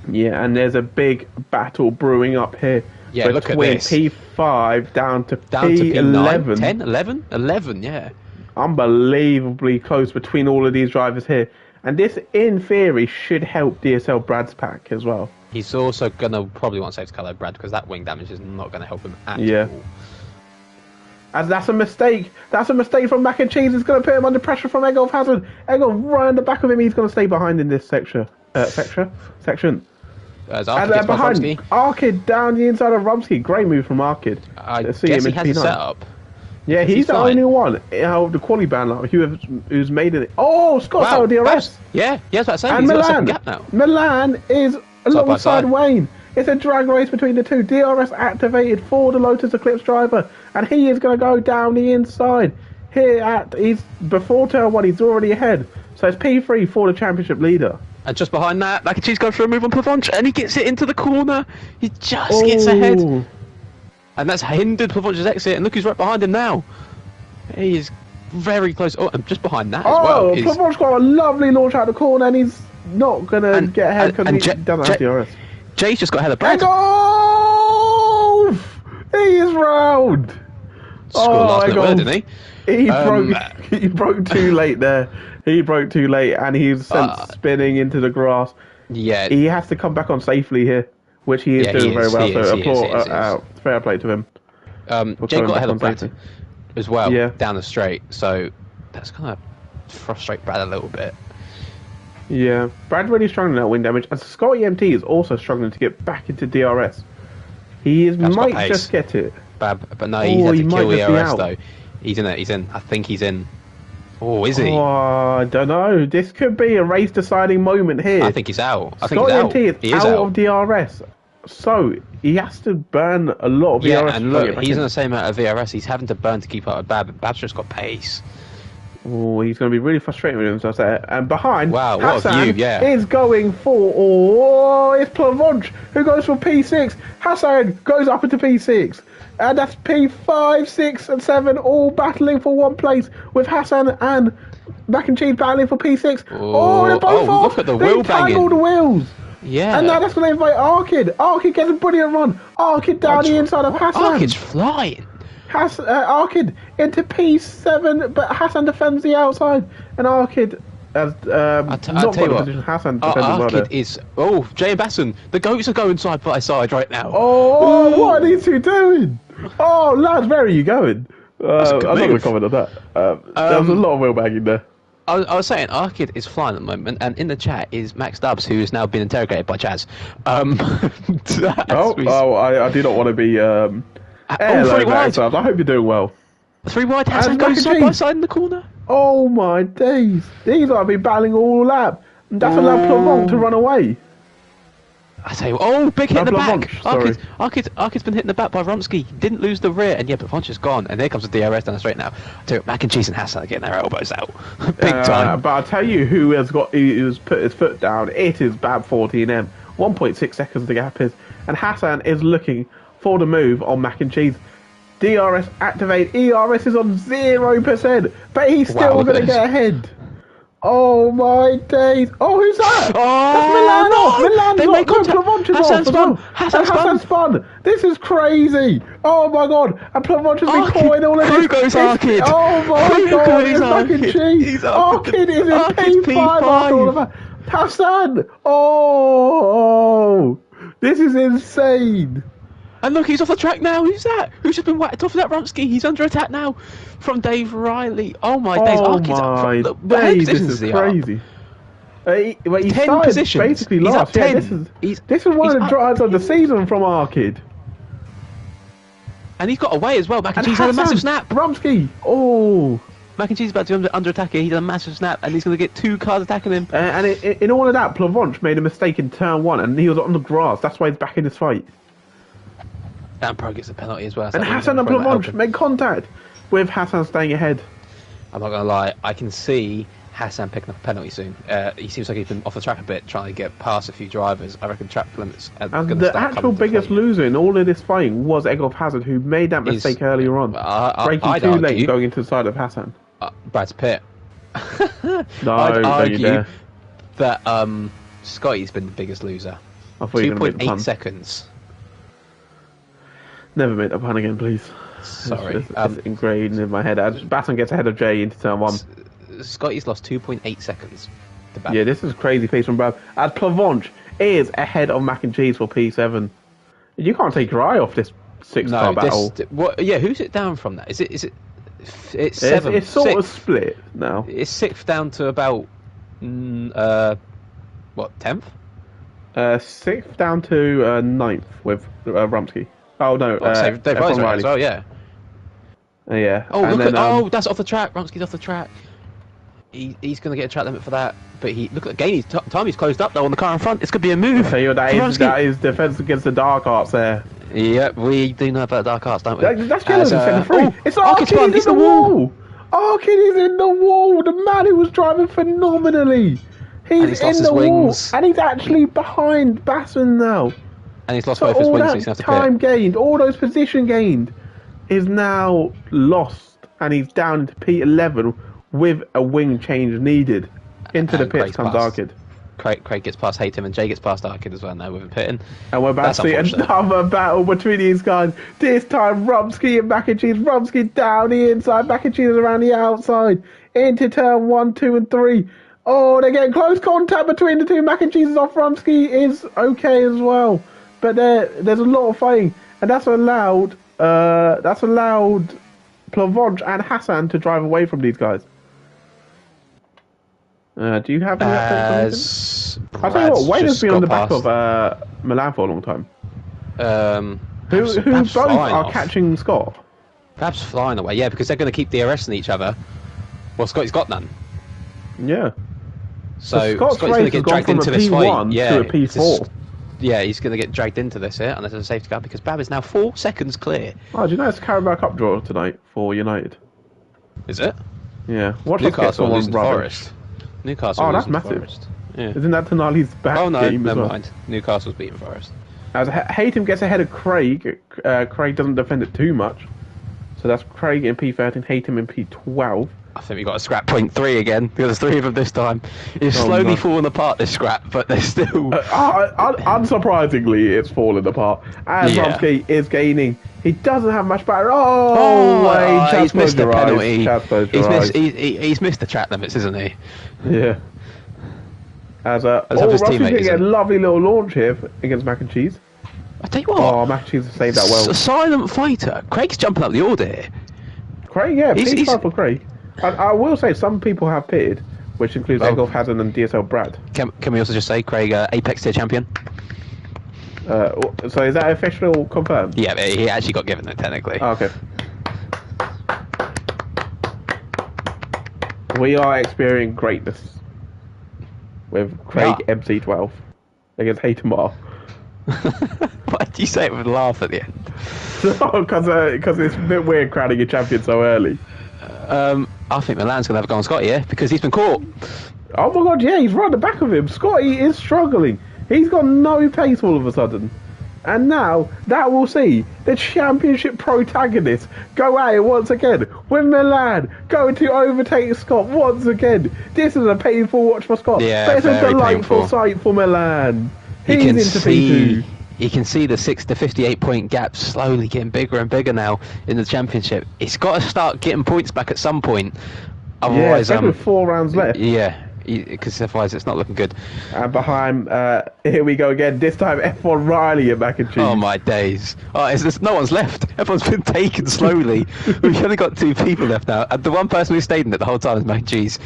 Yeah, and there's a big battle brewing up here.
Yeah, look at this.
P5 down to
P9,
P11.
10, 11? 11, yeah.
Unbelievably close between all of these drivers here. And this, in theory, should help DSL Brad's pack as well.
He's also going to probably want safety car Brad because that wing damage is not going to help him at all.
As that's a mistake. That's a mistake from Mac and Cheese. It's going to put him under pressure from Egolf Hazard. Egolf right on the back of him. He's going to stay behind in this section. Section.
As
and behind, Arkid down the inside of Rumsky. Great move from Arkid.
I guess he has a setup.
Yeah, he's the only one. The quali ban who's made it. Oh, Scott's out of DRS.
Yeah, I was about to say,
and
he's got a second gap now.
Milan is alongside Wayne. It's a drag race between the two. DRS activated for the Lotus Eclipse driver, and he is going to go down the inside. He's before turn 1. He's already ahead, so it's P3 for the championship leader.
And just behind that, Mac and Cheese goes for a move on Plavonch, and he gets it into the corner. He just gets ahead, and that's hindered Plavonch's exit. And look who's right behind him now. He is very close. Oh, and just behind that as well.
Oh, Plavonch got a lovely launch out the corner, and he's not going to get ahead because he doesn't have DRS.
Jay's just got ahead of Brad.
Egolf! He is round.
Last minute word, didn't he?
He broke too late there. He broke too late, and he's sent spinning into the grass.
Yeah.
He has to come back on safely here, which he is doing very well. So applaud, fair play to him.
Jay got ahead of Brad as well down the straight, so that's going to frustrate Brad a little bit.
Yeah, Brad really struggling at wing damage, and Scotty MT is also struggling to get back into DRS. He might just get it.
But no, he had to kill ERS though. He's in it. He's in. I think he's in. Oh, is he?
Oh, I don't know. This could be a race-deciding moment here.
I think he's out.
Scotty MT is out of DRS, so he has to burn a lot of DRS.
Yeah, and look, he's in the same amount of VRS. He's having to burn to keep up with Bab, but Bab's just got pace.
Oh, he's going to be really frustrated with himself there. And behind,
wow, what
Hassan
a view,
is going for... it's Plavonch who goes for P6. Hassan goes up into P6. And that's P5, 6 and 7 all battling for one place with Hassan and Mac and Cheese battling for P6. Oh, they're both off.
Look at the
They
wheel
tangled the
banging.
wheels.
Yeah.
And now that's going to invite Arkid. Arkid gets a brilliant run. Arkid down the inside of Hassan.
Arkid's flying.
Arkid into P7, but Hassan defends the outside. And Arkid has
I'll
not
tell
got
you
the
what.
position. Hassan defends well
Arkid
there.
is... Oh, Jay and Basson. The goats are going side by side right now.
Oh, what are these two doing? Oh, lads, where are you going?
a
I'm
good
not going to
move.
comment on that. There was a lot of wheel bagging there.
I was saying, Arkid is flying at the moment, and in the chat is Max Stubbs, who has now been interrogated by Chaz.
I do not want to be. Hello,
three
Max
wide.
Stubbs. I hope you're doing well.
3 wide, Hassan
And
goes
Mac and
side by
Cheese.
side in the corner.
Oh my days! These are been battling all lap. And that's allowed Plavon to run away.
I tell you what, oh, big hit in the back.
Blancmange, sorry.
Arkid's been hit in the back by Rumsky. Didn't lose the rear, and yeah, but Blancmange is gone. And there comes the DRS down the straight now. I tell you, Mac and Cheese and Hassan are getting their elbows out. Big time.
But I'll tell you who's put his foot down. It is Bab 14M. 1.6 seconds the gap is. And Hassan is looking for the move on Mac and Cheese. DRS activate. ERS is on 0%. But he's still
look at
going to
this.
get ahead. Oh my days! Oh, who's that?
Oh,
That's Milan off.
they
Milan's
make
off.
contact.
Plavonch is
Hassan
off as
spun.
well.
Hassan
And Hassan spun. This is crazy. Oh my god! And Plavonch has been
Arkid.
calling all of this.
Who goes Arkid?
Oh my
Who
god!
goes
It's Mac and
Arkid?
Cheese.
He's up.
Arkid is in
Arkid's
P5 after all of
P5.
that. Hassan. Oh, this is insane.
And look, he's off the track now. Who's that? Who's just been whacked off of that Rumsky? He's under attack now from Dave Riley. Oh my days!
Oh
Arkid's up
my
front. Look, how many
days! This
positions
is
is he up?
crazy. He
10
started
positions.
basically
He's
last.
up
Yeah,
10.
this is one
he's
of the
up
drives of the season from Arkid.
And he's got away as well. Mac and
And
Cheese had a massive
Hassan,
snap.
Rumsky. Oh.
Mac and Cheese is about to be under attack here. He did a massive snap, and he's going to get 2 cars attacking him.
And in all of that, Plavonch made a mistake in turn 1, and he was on the grass. That's why he's back in this fight.
And Pro gets a penalty as well. so
And
that means
Hassan and
Pro might help
Plavonch
him.
made contact with Hassan staying ahead.
I'm not going to lie. I can see Hassan picking up a penalty soon. He seems like he's been off the track a bit, trying to get past a few drivers. I reckon track limits are going
And
to
the
start
actual
coming to
biggest
play.
loser in all of this fighting was Egolf Hazard, who made that
He's-
mistake earlier on. Braking
I'd
too late,
argue-
going into the side of Hassan.
Brad's Pitt.
No,
I'd
don't you
argue
dare.
that Scotty's been the biggest loser.
I thought you were going to make the
2.8
pun.
seconds.
Never make that pun again, please.
Sorry.
It's ingrained in my head. Baton gets ahead of Jay into turn 1.
Scotty's lost 2.8 seconds. to Bab.
Yeah, this is crazy pace from Brad. And Plavonch is ahead of Mac and Cheese for P7. You can't take your eye off this 6-car battle.
What? Yeah, who's it down from that? Is it? It's
It's
7th.
it's sort of
sixth.
split now.
It's 6th down to about what 10th?
6th down to 9th with Rumsky. Oh no,
Dave
F1
Riley's right
Riley.
as well, yeah.
Yeah.
Oh,
and
look
then,
at that's off the track. Rumsky's off the track. He's going to get a track limit for that. But look at Gainey's time. He's closed up though on the car in front. It's going to be a move.
tell you, that
for
is
Rumsky.
defense against the dark arts there.
Yep, we do know about dark arts, don't we?
That's yellow in centre three. It's
Arkid's spun.
Arkid is in the wall. Arkid is in the wall. The man who was driving phenomenally. He's
he's lost
in
his
the wall,
wings.
and he's actually behind Basson now.
And he's lost
So
both his
all
wings, so
that
he's going to
time
have to
gained, all those position gained, is now lost, and he's down into P11 with a wing change needed. Into the
And
pits
Craig's
comes
passed.
Arkid.
Craig gets past Haytham and Jay gets past Arkid as well now with him pitting.
And we're about
That's
to see
unfortunate.
another battle between these guys. This time, Rumsky and Mac and Cheese. Rumsky down the inside, Mac and Cheese around the outside. Into turn 1, 2, and 3. Oh, they're getting close contact between the two. Mac and Cheese off. Rumsky is okay as well. But there's a lot of fighting. And that's allowed Plavonch and Hassan to drive away from these guys. Do you have any updates on this?
As
I'll tell you what,
Brad's
Wayne has
just
been on the
got
back of
past,
Milan for a long time.
Babs-
Who
Babs
both
flying
are
off.
catching Scott.
Babs flying away, yeah, because they're going to keep DRSing each other. Well, Scotty's got none.
Yeah.
So
Scott's
Scotty's going
race
to
has
get
gone
dragged
from
into
a
this fight.
P1
Yeah,
to a P4.
Yeah, he's going to get dragged into this here, and there's a safety car because Bab is now 4 seconds clear.
Oh, do you know it's Carabao Cup draw tonight for United?
Is it?
Yeah. Watch us get
Newcastle
someone
losing to
rubbish.
Forest. Newcastle
Oh, that's
losing to
massive.
Forest. Yeah.
Isn't that Tonali's back
Oh no,
game as
never
well?
mind. Newcastle's beating Forest.
As Haytham gets ahead of Craig, Craig doesn't defend it too much. So that's Craig in P13, Haytham in P12.
I think we got a scrap point 3 again. There's 3 of them this time. It's slowly
no.
falling apart, this scrap, but they're still.
Unsurprisingly, it's falling apart. And
Yeah.
Vronsky is gaining. He doesn't have much batter. Oh, wait, Chaz,
he's missed
close
the
your eyes.
penalty.
Chaz, close your eyes.
He's missed the track limits, isn't he?
Yeah. As
have his
Rusty's
teammate,
getting a
isn't he?
lovely little launch here against Mac and Cheese.
I tell you what.
Oh, Mac and Cheese has saved that well.
A silent fighter. Craig's jumping up the order here.
Craig, yeah,
He's-
please
he's-
start for Craig. And I will say some people have pitted, which includes
Oh.
Egolf Hazard and DSL Brad.
Can we also just say Craig, Apex tier champion?
So is that official confirmed?
Yeah, he actually got given it technically.
Oh, okay. We are experiencing greatness with Craig
Yeah.
MC12 against Haytamar.
Why do you say it with a laugh at the end?
Because it's a bit weird crowning a champion so early.
I think Milan's going to have a go on Scotty here because he's been caught.
Oh my god, yeah, he's right at the back of him. Scotty is struggling. He's got no pace all of a sudden. And now, that we'll see, the championship protagonists go at it once again, with Milan going to overtake Scott once again. This is a painful watch for Scott,
Yeah,
but it's a
very
delightful
painful.
sight for Milan.
You
He's
can
into
see,
P2.
you can see the 6 to 58 point gap slowly getting bigger and bigger now in the championship. It's got to start getting points back at some point.
Yeah,
Otherwise,
especially with 4 rounds left.
yeah, because otherwise it's not looking good.
And behind, here we go again, this time F1 Riley at Mac and Cheese.
Oh my days! Oh, no one's left. Everyone's been taken slowly. We've only got 2 people left now, and the one person who stayed in it the whole time is Mac Cheese.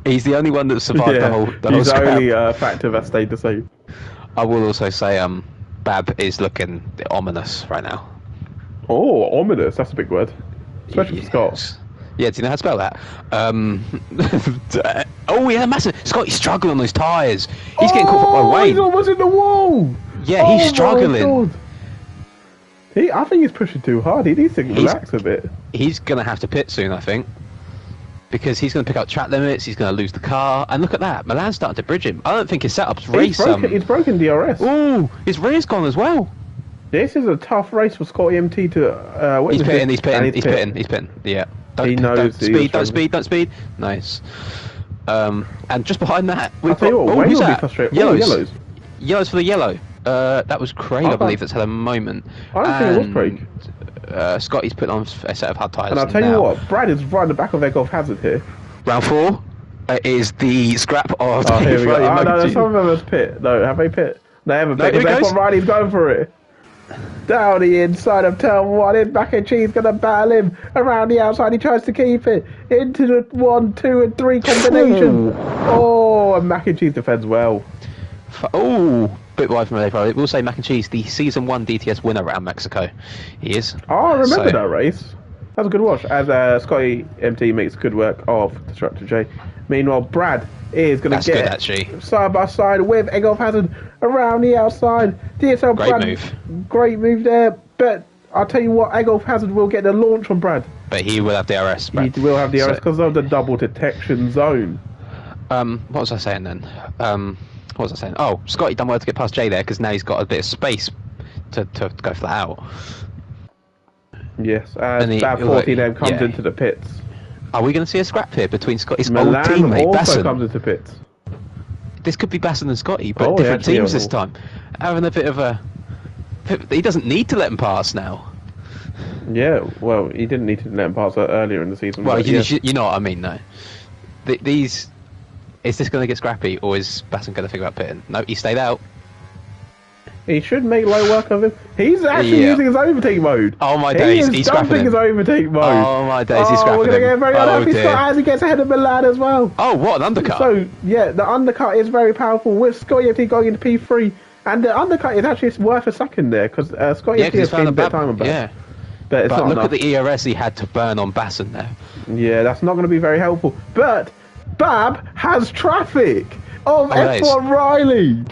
He's the only one that survived the whole
he's the
scrap.
only factor that stayed the same.
I will also say, Bab is looking ominous right now.
Oh, ominous, that's a big word. Especially for Scott.
Yes. Yeah, do you know how to spell that? Oh yeah, massive. Scott's struggling on those tyres. He's getting caught by
He's
Wayne.
almost in the wall.
Yeah, he's
Oh, my
struggling.
God. I think he's pushing too hard. He needs to relax a bit.
He's going to have to pit soon, I think. Because he's going to pick up track limits, he's going to lose the car. And look at that, Milan's starting to bridge him. I don't think his setup's race.
He's broken DRS.
Ooh, his rear's gone as well.
This is a tough race for Scotty MT to.
He's
witness
pitting,
it.
he's pitting,
And
he's pitting, he's pitting. Yeah.
He knows
don't
he
speed,
was
don't
struggling.
speed, don't speed. Nice. And just behind that, we've
I'll tell you
got,
what,
oh,
Wayne
who's
will be
that?
frustrated.
Yellows.
Yellows.
Yellows for the yellow. That was Craig, I
Okay.
believe, that's had a moment.
I don't think it was Craig.
Scotty's putting on a set of hard tyres.
And I'll tell you
now.
what, Brad is right in the back of Egolf Hazard here.
Round 4 is the scrap of
Oh, here we go.
Friday
Oh, no,
Monkey.
some of them have pit. No, have they pit? They haven't
No,
pit.
here it
Because
goes.
Riley's going for it. Down the inside of turn 1, in Mac and Cheese going to battle him. Around the outside, he tries to keep it. Into the 1, 2 and 3 combination. Oh, and Mac and Cheese defends well.
Oh, bit wide from LA. We'll say Mac and Cheese, the season 1 DTS winner around Mexico. He is.
Oh, I remember
So-
that race. That was a good watch. As Scotty MT makes good work of Destructor J. Meanwhile, Brad is going
That's
to
good,
get
actually.
side by side with Egolf Hazard around the outside. DSL
Great
Brad,
move.
Great move there. But I'll tell you what, Egolf Hazard will get the launch on Brad.
But he will have DRS.
He
Brad.
will have the
So-
DRS because of the double detection zone.
What was I saying then? What was I saying? Oh, Scotty done well to get past Jay there because now he's got a bit of space to go flat out.
Yes, as
And he-
that 14M comes
yeah.
into the pits.
Are we going to see a scrap here between Scotty's
Milan
old teammate
also
Basson?
comes into pits.
This could be Basson and Scotty, but
Oh,
different
actually,
teams this
oh.
time. Having a bit of a... He doesn't need to let him pass now.
Yeah, well, he didn't need to let him pass that earlier in the season.
Well,
but
you,
yeah.
you know what I mean, though. These... Is this going to get scrappy, or is Basson going to think about pitting? No, he stayed out.
He should make light work of him. He's actually
Yeah.
using his overtake mode.
Oh my
He
days,
is
he's scrapping
dumping
him.
his overtake mode.
Oh my days, he's
Oh,
scrapping
we're gonna
him.
get very
Oh
unhappy
dear.
Scott as he gets ahead of Milan as well.
Oh, what an undercut!
So yeah, the undercut is very powerful with Scotty FT going into P3, and the undercut is actually worth a second there because Scotty
yeah,
FT
because
has
he's found
gained
a
a bit of
bad
time on back.
Yeah,
But it's
but
not
look
enough.
at the ERS he had to burn on Basson there.
Yeah, that's not going to be very helpful. But Bab has traffic of
that is-
F1 Riley.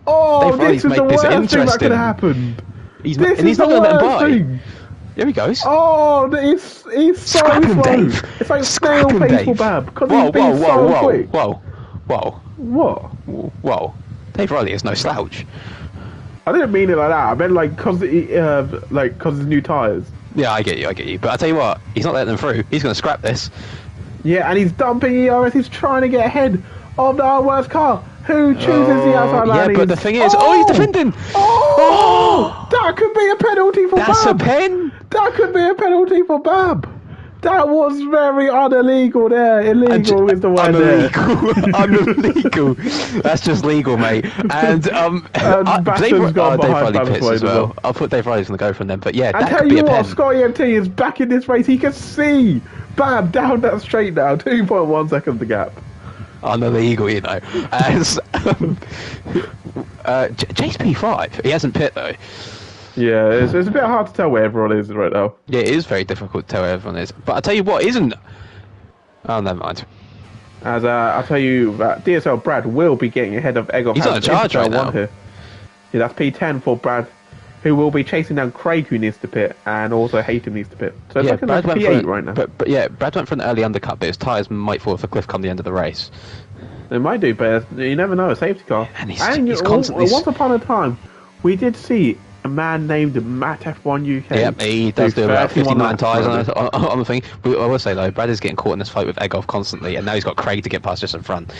Oh,
They've
this is
made
the
this
worst thing that could
interesting.
have happened.
He's
This
and
is
he's not
the
going to let him
worst
by.
thing.
There he goes.
Oh, it's so
Scrap him,
slow.
Dave.
It's like
Scrap
snail
him,
pace for
Dave.
Bab because
Whoa,
he's been
whoa,
so
whoa,
quick.
whoa, whoa,
What?
whoa. Dave Riley is no slouch.
I didn't mean it like that. I meant like because his new tires.
Yeah, I get you. But I tell you what, he's not letting them through. He's going to scrap this.
Yeah, and he's dumping ERS. He's trying to get ahead of the Ironworks car. Who chooses the outside line?
Yeah, but the thing is, he's defending.
Oh, that could be a penalty for
That's
Bab.
a pen.
That could be a penalty for Bab. That was very unillegal there. Illegal is the word there.
Unillegal. That's just legal, mate. And
Baston's gone
Dave
behind
Riley
Bab's
pits
way
as well. I'll put Dave Riley's going to go from them. But yeah,
I
that
tell
could be
you
a
what,
pen.
Scotty MT is back in this race. He can see Bab down that straight now. 2.1 seconds the gap.
Unillegal, you know. As Jace P5, he hasn't pit though.
Yeah, it's a bit hard to tell where everyone is right now.
Yeah, it is very difficult to tell where everyone is. But I tell you what, isn't. Oh, never mind.
As I'll tell you, DSL Brad will be getting ahead of Eggoff.
He's on a charge right now.
Here. Yeah, that's P10 for Brad, who will be chasing down Craig, who needs to pit, and also Haytham needs to pit. So it's looking like P8 right now.
But yeah, Brad went for an early undercut, but his tyres might fall off the cliff come the end of the race.
They might do, but you never know. A safety car.
And he's constantly.
Once upon a time, we did see a man named Matt F1 UK.
Yep, he does do about 59 tyres on the thing. But I will say though, Brad is getting caught in this fight with Eggoff constantly, and now he's got Craig to get past just in front.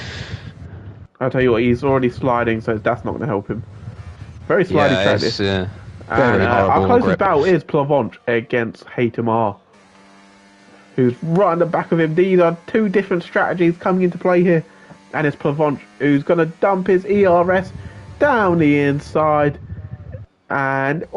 I'll tell you what, he's already sliding, so that's not going to help him. Very sliding track this.
Very
our closest
grip.
battle is Plavonch against Haytham R, who's right on the back of him. These are two different strategies coming into play here. And it's Plavonch who's going to dump his ERS down the inside. And I'm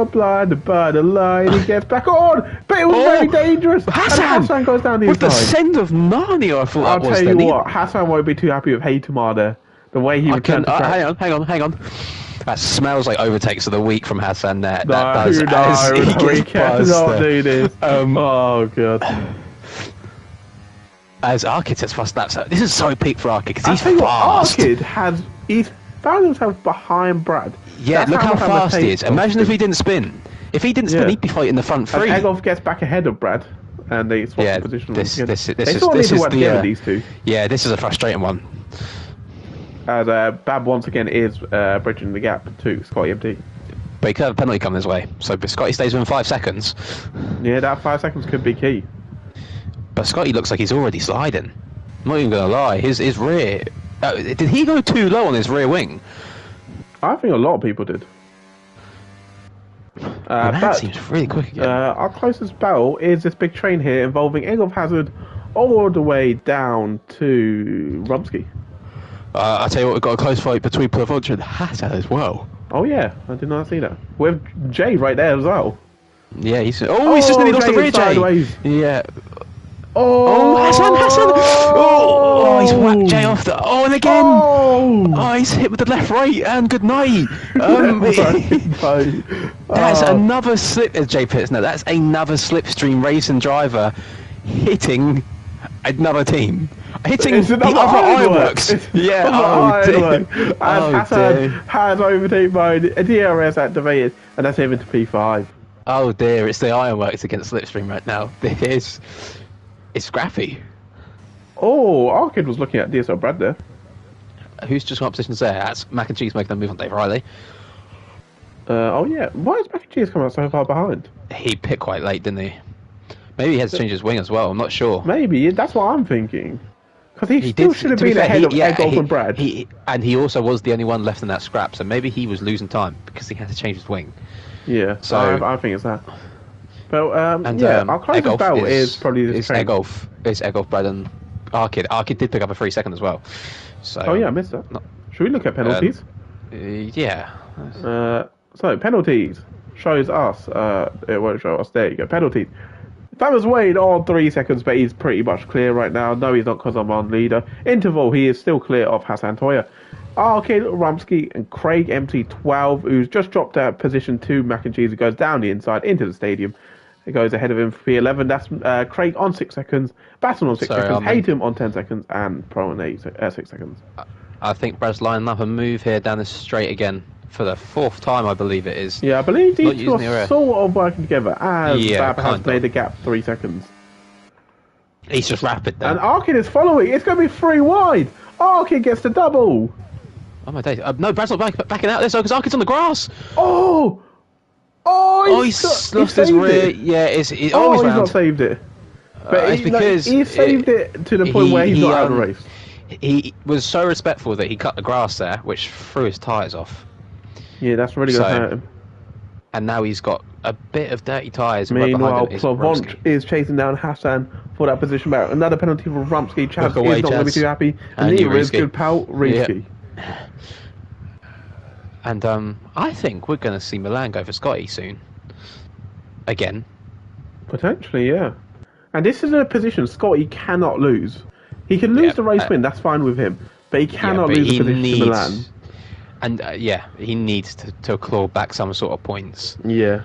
blinded by the light. He gets back on, but it was very dangerous. Hassan goes down the
with
inside.
The send of Narnia, I thought
I'll
that was.
tell you what, Hassan won't be too happy with Haytamar there. The way he returned to track.
Hang on. That smells like overtakes of the week from Hassan there.
No,
that does.
we cannot do this. Oh god.
As Arkid sets fast laps, this is so peak for Arkid because he's
fast.
Arkid
he's found himself behind Brad.
Yeah,
That's
look how fast he is. Imagine if he didn't spin. If he didn't spin, he'd be fighting the front three.
And Eggoff gets back ahead of Brad, and they swap the position.
This is
these two.
Yeah, this is a frustrating one.
As Bab once again is bridging the gap to Scotty MT.
But he could have a penalty coming his way. So if Scotty stays within 5 seconds.
Yeah, that 5 seconds could be key.
But Scotty looks like he's already sliding. I'm not even going to lie. His rear... did he go too low on his rear wing?
I think a lot of people did.
That seems really quick again.
Our closest battle is this big train here involving Eggoff Hazard all the way down to Rumsky.
I'll tell you what, we've got a close fight between Plavonch and Hazard as well.
Oh yeah, I did not see that. With Jay right there as well.
Yeah, he's just nearly lost the rear, Jay. Yeah. Hassan! Oh, he's whacked Jay off the... Oh, and again! Oh, he's hit with the left, right, and good night. That's another slip, as Jay puts now. That's another slipstream racing driver hitting another team. Hitting the other Ironworks. Yeah,
And Hassan has overtaken by DRS activated, and that's him into P5.
Oh dear, it's the Ironworks against Slipstream right now. It's scrappy.
Oh, Arkid was looking at DSL Brad there.
Who's just got positions there? That's Mac and Cheese making a move on Dave Riley.
Oh yeah, why is Mac and Cheese coming out so far behind?
He pit quite late, didn't he? Maybe he had to change his wing as well, I'm not sure.
Maybe, that's what I'm thinking. Because he still should have been ahead of Eggoff and Brad.
And he also was the only one left in that scrap, so maybe he was losing time because he had to change his wing.
Yeah, so I think it's that. But our closest
Eggoff
battle is probably this train.
It's Eggoff, Brad and Arkid. Arkid did pick up a 3 second as well. So,
oh yeah, I missed that. Should we look at penalties?
Yeah.
So penalties shows us. It won't show us. There you go. Penalties. Thomas Wade on 3 seconds, but he's pretty much clear right now. No, he's not because I'm on leader. Interval, he is still clear of Hassan Toya. Arkid, Rumsky, and Craig MT12, who's just dropped out position 2. Mac and Cheese, who goes down the inside into the stadium. It goes ahead of him for P11. That's Craig on 6 seconds, Baton on 6 seconds, Haytham on 10 seconds, and Pro on 6 seconds.
I think Brad's lining up a move here down the straight again for the 4th time, I believe it is.
Yeah, I believe these two are sort of working together as Bab has made the gap 3 seconds.
He's just rapid then.
And Arkid is following. It's going to be 3 wide. Arkid gets the double.
Oh my days. No, Brad's not backing out this though because Arkid's on the grass.
He's
lost his rear. Yeah, he's
not saved it. But
It's because
he saved it to the point where he's not out of the race.
He was so respectful that he cut the grass there, which threw his tyres off.
Yeah, that's really going to
So-
hurt him.
And now he's got a bit of dirty tyres. and right
Meanwhile,
behind him is
Plavonch
Rumsky.
is chasing down Hassan for that position back. Another penalty for Rumsky. Chaz
Look away,
is not going to be
Chaz.
too happy.
And
And
you,
neither is
Riesky.
good pal Riesky.
And I think we're going to see Milan go for Scotty soon. Again.
Potentially, yeah. And this is a position Scotty cannot lose. He can lose
Yeah,
the race win, that's fine with him. But he cannot
but
lose
he
the position to Milan.
And he needs to claw back some sort of points.
Yeah.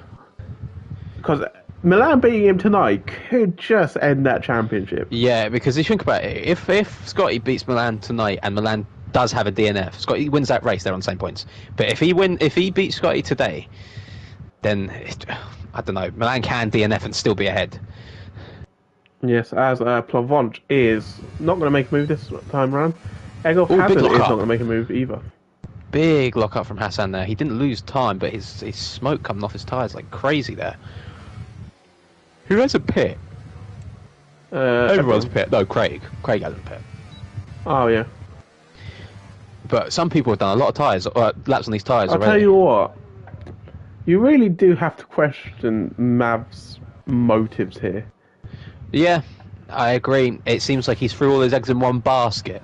Because Milan beating him tonight could just end that championship.
Yeah, because if you think about it, if Scotty beats Milan tonight and Milan does have a DNF, Scotty wins that race, they're on the same points. But if he beats Scotty today, then I don't know, Milan can DNF and still be ahead.
Yes, as Plavonch is not going to make a move this time round. Egolf
big
Hassan is
lock
not
up.
going to make a move either.
Big lock up from Hassan there. He didn't lose time, but his smoke coming off his tyres like crazy there. Who has a pit? Everyone's pit. No, Craig. Craig hasn't pit.
Oh, yeah.
But some people have done a lot of tyres, laps on these tyres
I'll
already.
tell you what. You really do have to question Mav's motives here.
Yeah, I agree. It seems like he's threw all his eggs in one basket.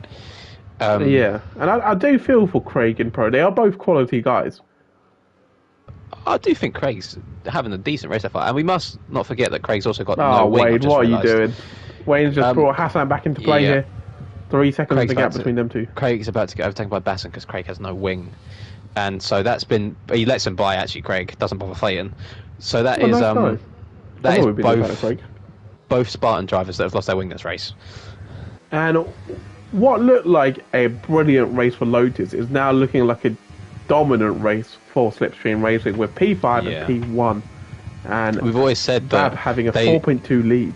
Yeah, and I do feel for Craig and Pro. They are both quality guys.
I do think Craig's having a decent race so far, and we must not forget that Craig's also got
Oh,
no wing. I
Wade,
just
what are you
realised.
doing? Wade's just brought Hassan back into play
yeah.
here. 3 seconds
Craig's
the gap
about to-
between them two.
Craig's about to get overtaken by Basson because Craig has no wing, and so he lets him by. Actually, Craig doesn't bother fighting. So that
Oh,
is
nice guy.
that
I've
is
always been a fan of Craig.
both Spartan drivers that have lost their wing this race.
And what looked like a brilliant race for Lotus is now looking like a dominant race for Slipstream Racing with P5
Yeah.
and P1. And
We've always said
Bab
that
having a
they-
4.2 lead.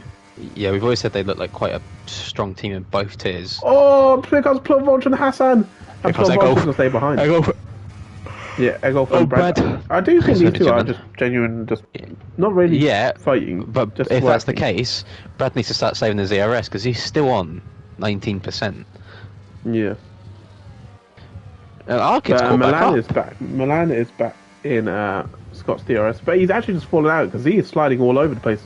Yeah, we've always said they look like quite a strong team in both tiers.
Oh, here comes Plavonch and Hassan. And
Here comes
Plavonch is
Egolf.
going to stay behind. Yeah, Egolf
Oh,
and Brad.
Brad.
I do think these
That's
two are
really
just genuine, just not really
Yeah,
fighting.
But
just
if that's the
working.
case, Brad needs to start saving the ZRS because he's still on 19%.
Yeah.
Arkid's
But
caught back
Milan
up.
is back. Milan is back in Scott's DRS, but he's actually just fallen out because he is sliding all over the place.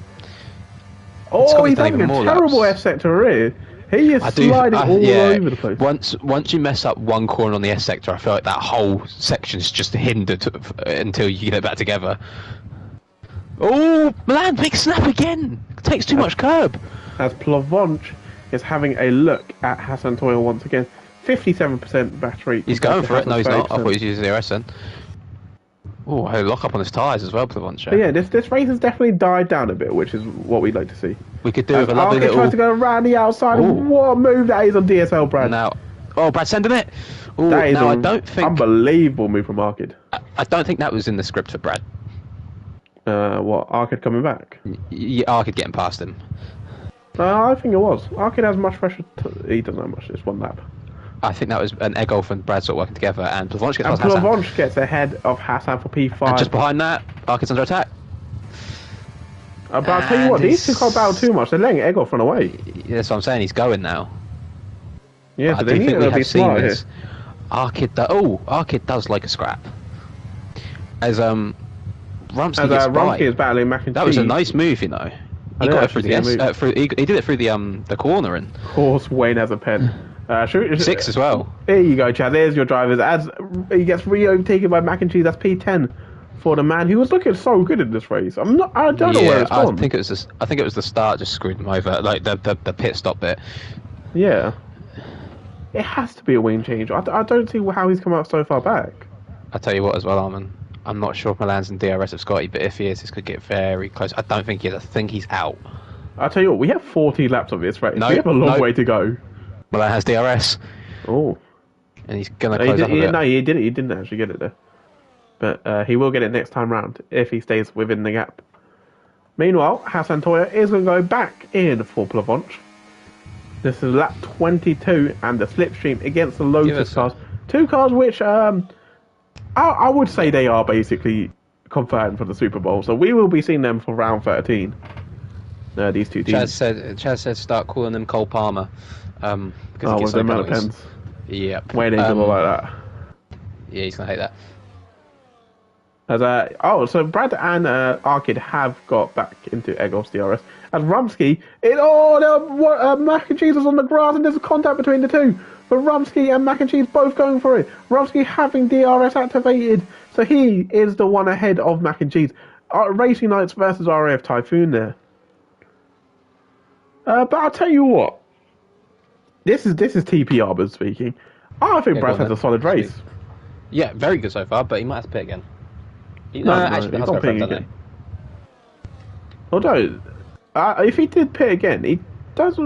Oh,
Scotty's
he's
done
having a
even more
terrible
laps.
F sector here. He is sliding all over the place.
Once you mess up one corner on the S sector, I feel like that whole section's just hindered until you get it back together. Oh, Milan, big snap again. Takes too much curb.
As Plavonch is having a look at Hassan Toyle once again. 57% battery.
He's going for it. No, he's not. I
35%.
thought he was using ZRS then. Oh, a lock up on his tyres as well, Plavonch.
But yeah, this race has definitely died down a bit, which is what we'd like to see.
We could do
As
with a lovely
Arkid tries
little...
to go around the outside.
Ooh.
What a move that is on DSL, Brad.
Now, oh, Brad sending it. Oh,
That is
now I
an
don't think
unbelievable move from Arkid.
I don't think that was in the script for Brad.
What, Arkid coming back?
Yeah, Arkid getting past him.
I think it was. Arkid has much pressure. He doesn't have much. It's one lap.
I think that was an Egolf and Brad sort of working together, and Plavonch gets
And
past Hassan.
Plavonch gets ahead of Hassan for P5.
And just behind that, Arkid's under attack.
But I'll tell you what,
And
these two can't battle too much. They're letting Egolf run away.
Yeah, that's what I'm saying. He's going now.
Yeah,
I
so
do
they need
think
to
we
be
have seen
smart here.
this. Arkid does like a scrap. As Rumsky
As
gets
Rumsky
by.
is battling Mac and
That was a
Cheese.
nice move, you know. He
didn't
got it through
actually
the
see
S.
the move.
He did it through the corner and
Of course, Wayne has a pen.
6 as well.
Here you go, Chad. There's your drivers. As he gets re-overtaken by Mac and Cheese, that's P10 for the man who was looking so good in this race. I don't know where it's
I
gone.
think it was the start just screwed him over, like the pit stop bit.
Yeah. It has to be a wing change. I don't see how he's come out so far back.
I tell you what, as well, Armin. I'm not sure if Milan's in DRS of Scotty, but if he is, this could get very close. I don't think he is. I think he's out.
I'll tell you what, we have 40 laps of this race.
No,
We have a long
no.
way to go.
Milan has DRS,
Oh.
and he's gonna close up a bit.
No, he didn't. He didn't actually get it there. But he will get it next time round if he stays within the gap. Meanwhile, Hassan Toya is going to go back in for Plavonch. This is lap 22 and the slipstream against the
Give
Lotus
us
cars. Two cars which I would say they are basically confirmed for the Super Bowl. So we will be seeing them for round 13. these two
Chaz
teams.
said start calling them Cole Palmer. Because
Oh,
he gets
with the
so
amount of
penalties.
pens.
Yep.
Wayne Angel like that.
Yeah, he's gonna hate that.
So Brad and Arkid have got back into Eggos DRS. And Rumsky, Mac and Cheese was on the grass and there's a contact between the two. But Rumsky and Mac and Cheese both going for it. Rumsky having DRS activated. So he is the one ahead of Mac and Cheese. Racing Knights versus RAF Typhoon there. But I'll tell you what. This is TP Arbor speaking. I think Brad has a solid race.
Yeah, very good so far, but he might have to pit again.
Actually, he's not pitting again. Although, if he did pit again, he does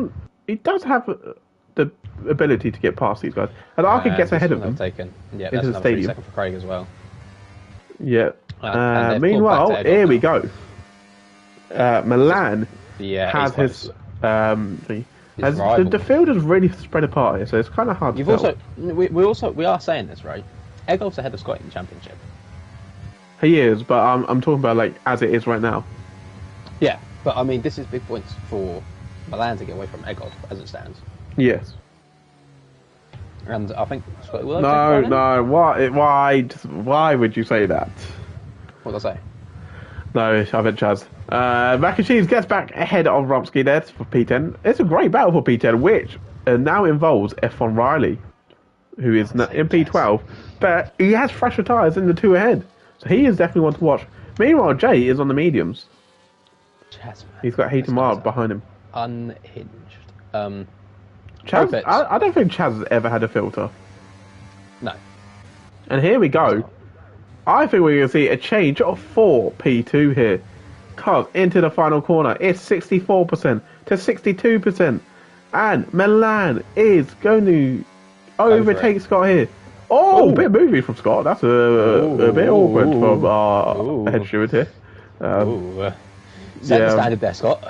have the ability to get past these guys. And Arkid gets ahead of them.
Yeah, that's another 3 seconds for Craig as well.
Yeah. Meanwhile, here we go. Milan has his the field is really spread apart here, so it's kind of hard to tell.
We are saying this, right? Eggolf's ahead of Scott in the championship.
He is, but I'm talking about like as it is right now.
Yeah, but I mean, this is big points for Milan to get away from Eggolf as it stands.
Yes.
And I think Scott will.
No. Why would you say that?
What did I say?
No, I bet Chaz. Mac and Cheese gets back ahead of Rumsky there for P10. It's a great battle for P10, which now involves F1 Riley, who is in P12, but he has fresher tyres in the two ahead. So he is definitely one to watch. Meanwhile, Jay is on the mediums.
Chaz, man.
He's got Hayden Mild behind him.
Unhinged.
Chaz, I don't think Chaz has ever had a filter.
No.
And here we go. I think we're going to see a change of 4 P2 here. Cars into the final corner. It's 64% to 62%. And Milan is going to overtake Scott here. Oh, a bit movie from Scott. That's a bit awkward from our head steward here.
Set the standard there, Scott.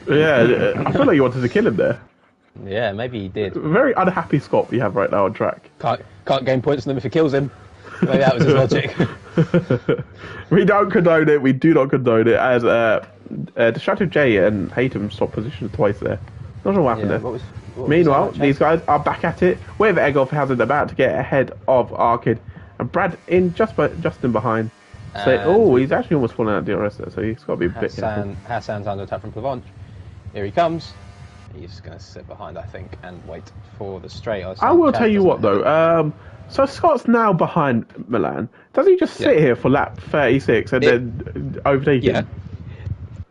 Yeah, I feel like you wanted to kill him there.
Yeah, maybe he did.
Very unhappy Scott we have right now on track.
Can't gain points on him if he kills him. Maybe that was his logic.
We don't condone it. We do not condone it. As Destructive J and Haytham swapped positions twice there. Not sure what happened there. Meanwhile, these guys are back at it with Eggolf Hazard about to get ahead of Arkid. And Brad in just in behind. So, he's actually almost falling out DRS there, so he's got to be a bit careful.
Hassan's under attack from Plavonch. Here he comes. He's going to sit behind, I think, and wait for the straight.
I will tell you what, though. So Scott's now behind Milan. Does he just sit here for lap 36 and then overtake him?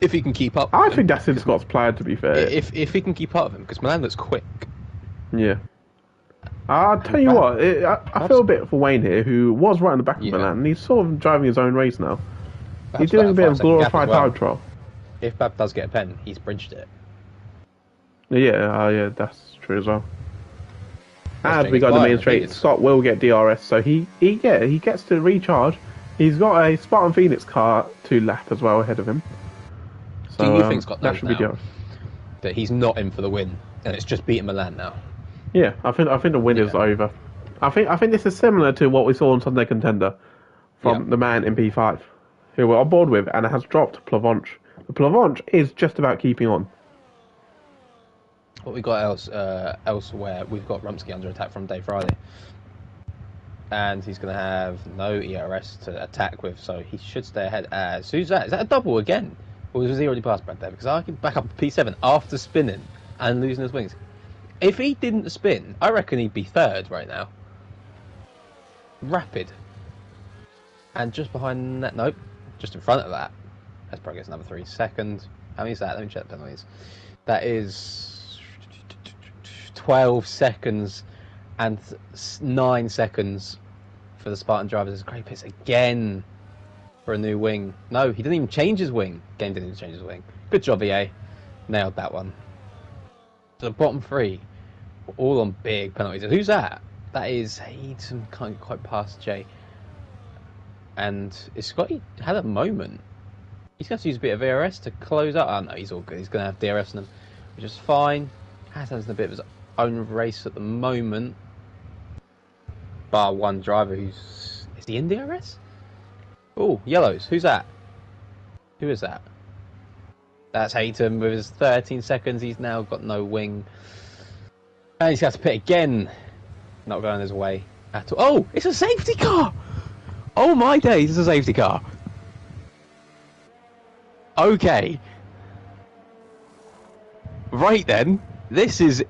If he can keep up.
I think that's in Scott's plan, to be fair.
If he can keep up with him, because Milan looks quick.
Yeah. I'll tell you what, I feel a bit for Wayne here, who was right on the back of Milan, and he's sort of driving his own race now. He's doing a bit of glorified time trial.
If Bab does get a pen, he's bridged it.
Yeah, that's true as well. As we go to the main straight, Scott will get DRS, so he gets to recharge. He's got a Spartan Phoenix car to lap as well ahead of him. So,
do you think Scott knows
that should be DRS.
That he's not in for the win, and it's just beating Milan now?
Yeah, I think the win is over. I think this is similar to what we saw on Sunday Contender from the man in P5, who we're on board with, and it has dropped Plavonch. The Plavonch is just about keeping on.
What we got elsewhere, we've got Rumsky under attack from Dave Friday. And he's going to have no ERS to attack with, so he should stay ahead as... Who's that? Is that a double again? Or was he already past Brad there? Because I can back up P7 after spinning and losing his wings. If he didn't spin, I reckon he'd be third right now. Rapid. And just behind that... Nope. Just in front of that. That's probably gets another 3 seconds. How many is that? Let me check the penalties. That is... 12 seconds and 9 seconds for the Spartan drivers. It's great pits again for a new wing. No, he didn't even change his wing. Game didn't even change his wing. Good job, EA. Nailed that one. So the bottom 3, all on big penalties. Who's that? That is Hayden, can't quite past Jay. And is Scotty had a moment. He's going to use a bit of ERS to close up. Oh no, he's all good. He's going to have DRS on him, which is fine. Hassan's in a bit of his own race at the moment. Bar one driver who's... Is he in DRS? Oh, yellows. Who's that? Who is that? That's Hayton with his 13 seconds. He's now got no wing. And he's got to pit again. Not going his way at all. Oh, it's a safety car! Oh my days, it's a safety car. Okay. Right then, this is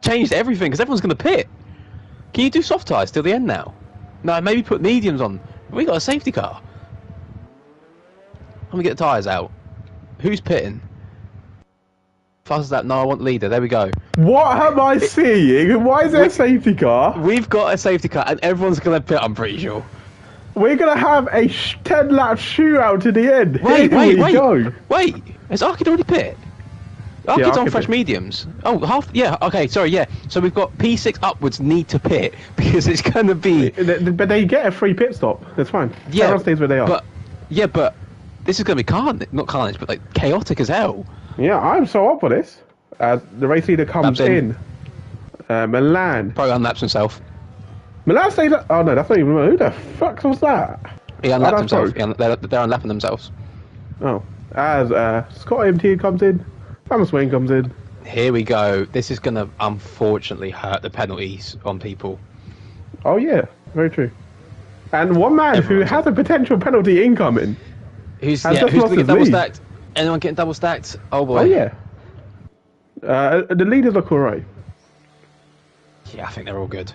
changed everything because everyone's going to pit. Can you do soft tyres till the end now? No, maybe put mediums on. We got a safety car. Let me get the tyres out. Who's pitting? Fastest lap. No, I want leader. There we go.
What am I seeing? Why is there a safety car?
We've got a safety car, and everyone's going to pit. I'm pretty sure.
We're gonna have a 10-lap shootout to the end.
Wait.
Go.
Wait. Has Arkid already pit? Arkid's on
Arkid
fresh
did.
mediums. Oh, half. Yeah. Okay. Sorry. Yeah. So we've got P6 upwards need to pit because it's going to be.
But they get a free pit stop. That's fine.
Yeah.
Everyone stays where they are.
But this is going to be not carnage, but like chaotic as hell.
Yeah, I'm so up for this. As the race leader comes
Laps
in. Milan.
Probably unlaps himself.
Milan stays up. Oh no, that's not even. Who the fuck was that?
He unlapped himself.
Pro.
They're unlapping themselves.
Oh. As Scott MT comes in. Thomas Wayne comes in.
Here we go. This is going to unfortunately hurt the penalties on people.
Oh yeah, very true. And one man who
Everyone's
has a potential penalty incoming.
Who's
Has
going
just lost
to get
his
double
lead.
stacked? Anyone getting double stacked? Oh boy.
Oh yeah. The leaders look alright.
Yeah, I think they're all good.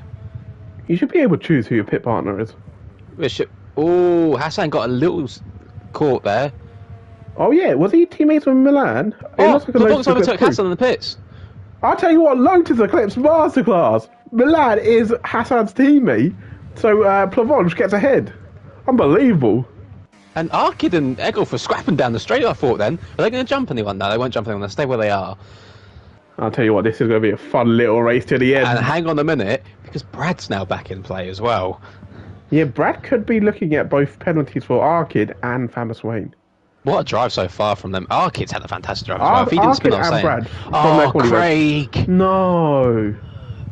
You should be able to choose who your pit partner is.
Oh, Hassan got a little caught there.
Oh yeah, was he teammates with Milan? It
Oh,
looks like a
the
Lotus
box overtook
Eclipse crew.
Hassan in the pits.
I'll tell you what, Lotus Eclipse Masterclass. Milan is Hassan's teammate, so Plavonge gets ahead. Unbelievable.
And Arkid and Egolf were scrapping down the straight, I thought then. Are they going to jump anyone? No, they won't jump anyone. They'll stay where they are.
I'll tell you what, this is going to be a fun little race to the end.
And hang on a minute, because Brad's now back in play as well.
Yeah, Brad could be looking at both penalties for Arkid and Thomas Wayne.
What a drive so far from them. Arkid's had a fantastic drive as well. If he didn't spin
Arkid
off
and
saying,
Brad from their
oh,
quality
Craig.
No.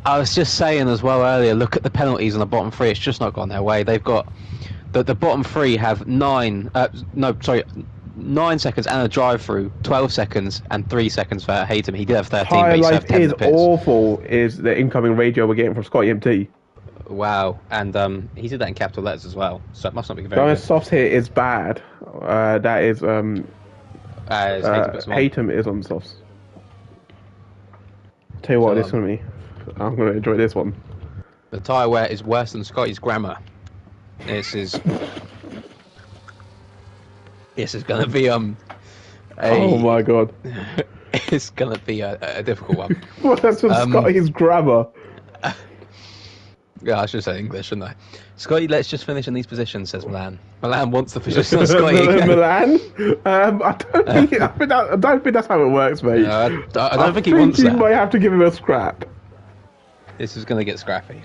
I was just saying as well earlier, look at the penalties on the bottom three. It's just not gone their way. They've got... The bottom three have 9 seconds and a drive-through, 12 seconds and 3 seconds for Haytham. He did have 13, but he's have
Highlight
10
is
in the pits.
awful is the incoming radio we're getting from Scotty MT.
Wow, and he did that in capital letters as well, so it must not be very
Going
good.
softs here is bad. That is
As Haytham puts them on.
Haytham is on softs. Tell you what,
So,
this is gonna be. I'm gonna enjoy this one.
The tyre wear is worse than Scotty's grammar. This is going to be
Oh my god.
it's going to be a difficult one.
Well, that's from Scotty's grammar.
Yeah, I should say English, shouldn't I? Scotty, let's just finish in these positions, says Milan. Milan wants the position on Scotty again.
Milan? I don't think that's how it works, mate.
No, I don't think he wants
you
that.
might have to give him a scrap.
This is going to get scrappy.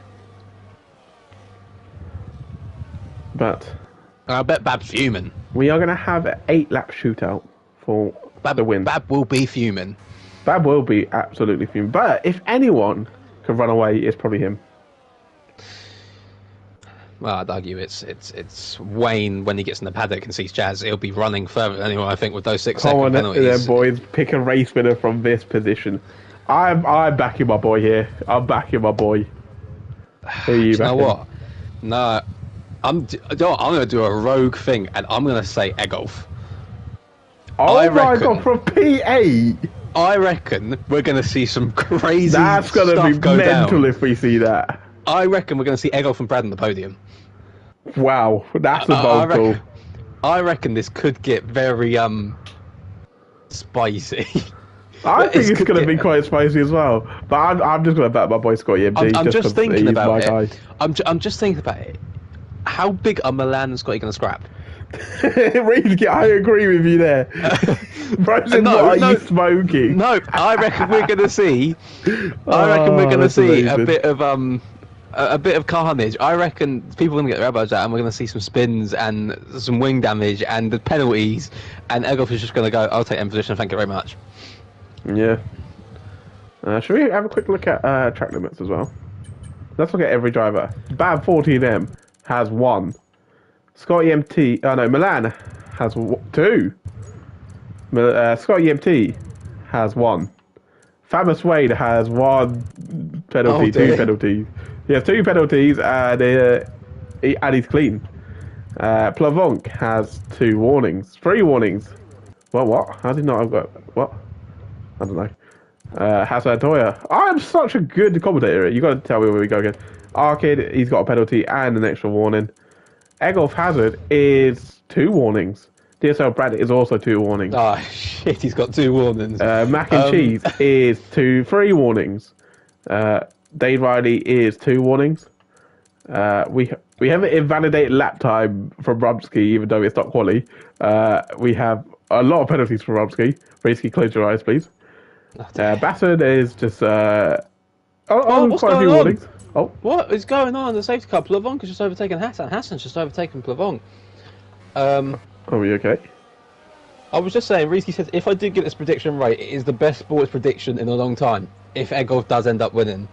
But
I bet Bab's fuming.
we are going to have an 8-lap shootout for the win.
Bab will be fuming.
Bab will be absolutely fuming. But if anyone can run away, it's probably him.
Well, I'd argue it's Wayne when he gets in the paddock and sees Jazz. He'll be running further than anyone, I think, with those 6
Come
second
on,
penalties.
then, boys. Pick a race winner from this position. I'm backing my boy here. I'm backing my boy. Who are you
You know
backing?
what? No, I'm going to do a rogue thing, and I'm going to say Egolf.
Oh
I
my
reckon-
god, from P8!
I reckon we're going to see some crazy
That's going to
stuff
be
go
mental
down.
if we see that.
I reckon we're going to see Egolf and Brad on the podium.
Wow, that's a
I
bold call.
reckon, I reckon this could get very spicy.
I think it's
could
going to
get-
be quite spicy as well. But I'm just going to back my boy Scotty MT.
I'm just
'cause
thinking
he's
about
my
it.
guy.
I'm just thinking about it. How big are Milan and Scotty going to scrap?
Really, I agree with you there. Bro said,
No,
what are
no.
you smoking?
No, I reckon we're going to see.
That's amazing.
A bit of carnage. I reckon people are going to get their elbows out, and we're going to see some spins and some wing damage and the penalties. And Egolf is just going to go, "I'll take M position. Thank you very much."
Yeah. Should we have a quick look at track limits as well? Let's look at every driver. Bab 14M has 1. Scotty MT, no, Milan has 2. Scotty MT has one. Famous Wade has one penalty,
Oh, dear.
two penalties. He has two penalties, and he's clean. Plavonk has 2 warnings, 3 warnings. Well, what? How did he not have got what? I don't know. Hassan Toya. I'm such a good commentator. You got to tell me where we go again. Arkid, he's got a penalty and an extra warning. Egolf Hazard is 2 warnings. DSL Brad is also 2 warnings.
Oh shit, he's got 2 warnings.
Mac and Cheese is 3 warnings. Dave Riley is 2 warnings. We haven't invalidated lap time from Rumsky, even though it's not quali. We have a lot of penalties for Rumsky. Risky, close your eyes, please. Bassett is just
what's
quite a few
going on?
warnings. Oh,
What is going on in the safety car? Plavonk has just overtaken Hassan. Hassan's just overtaken Plavonk.
are we okay?
I was just saying, Risky says, if I do get this prediction right, it is the best sports prediction in a long time, if Egolf does end up winning.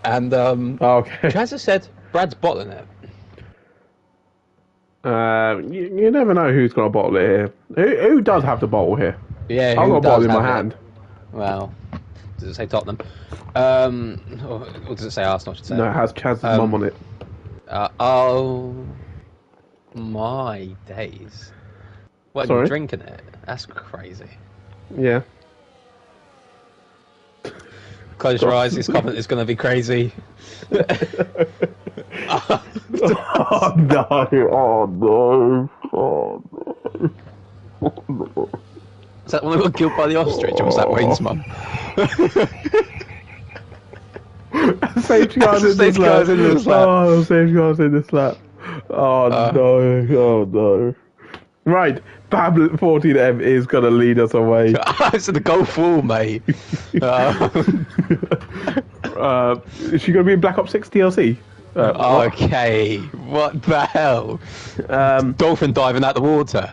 And
Okay.
Chaz has said, Brad's bottling it.
You never know who's got a bottle here. Who does have the bottle here?
Yeah,
I've
who
got a bottle
does
in my
have it?
hand.
Well, does it say Tottenham? Or does it say Arsenal, I should say?
No, it has Chaz's mum on it.
Oh my days. What,
Sorry?
you're drinking it? That's crazy.
Yeah.
Close your eyes, this comment is going to be crazy.
Oh no! Oh no! Oh no! Oh no!
Is that one that got killed by the ostrich, or was that Wayne's mum?
Safety cars in
Safety cars in this lap.
Oh, safety cars in this lap. Oh no! Oh no! Right, Bab 14M is gonna lead us away.
It's the Gulf War, mate.
Is she gonna be in Black Ops 6 DLC?
Okay, what the hell? Dolphin diving out the water.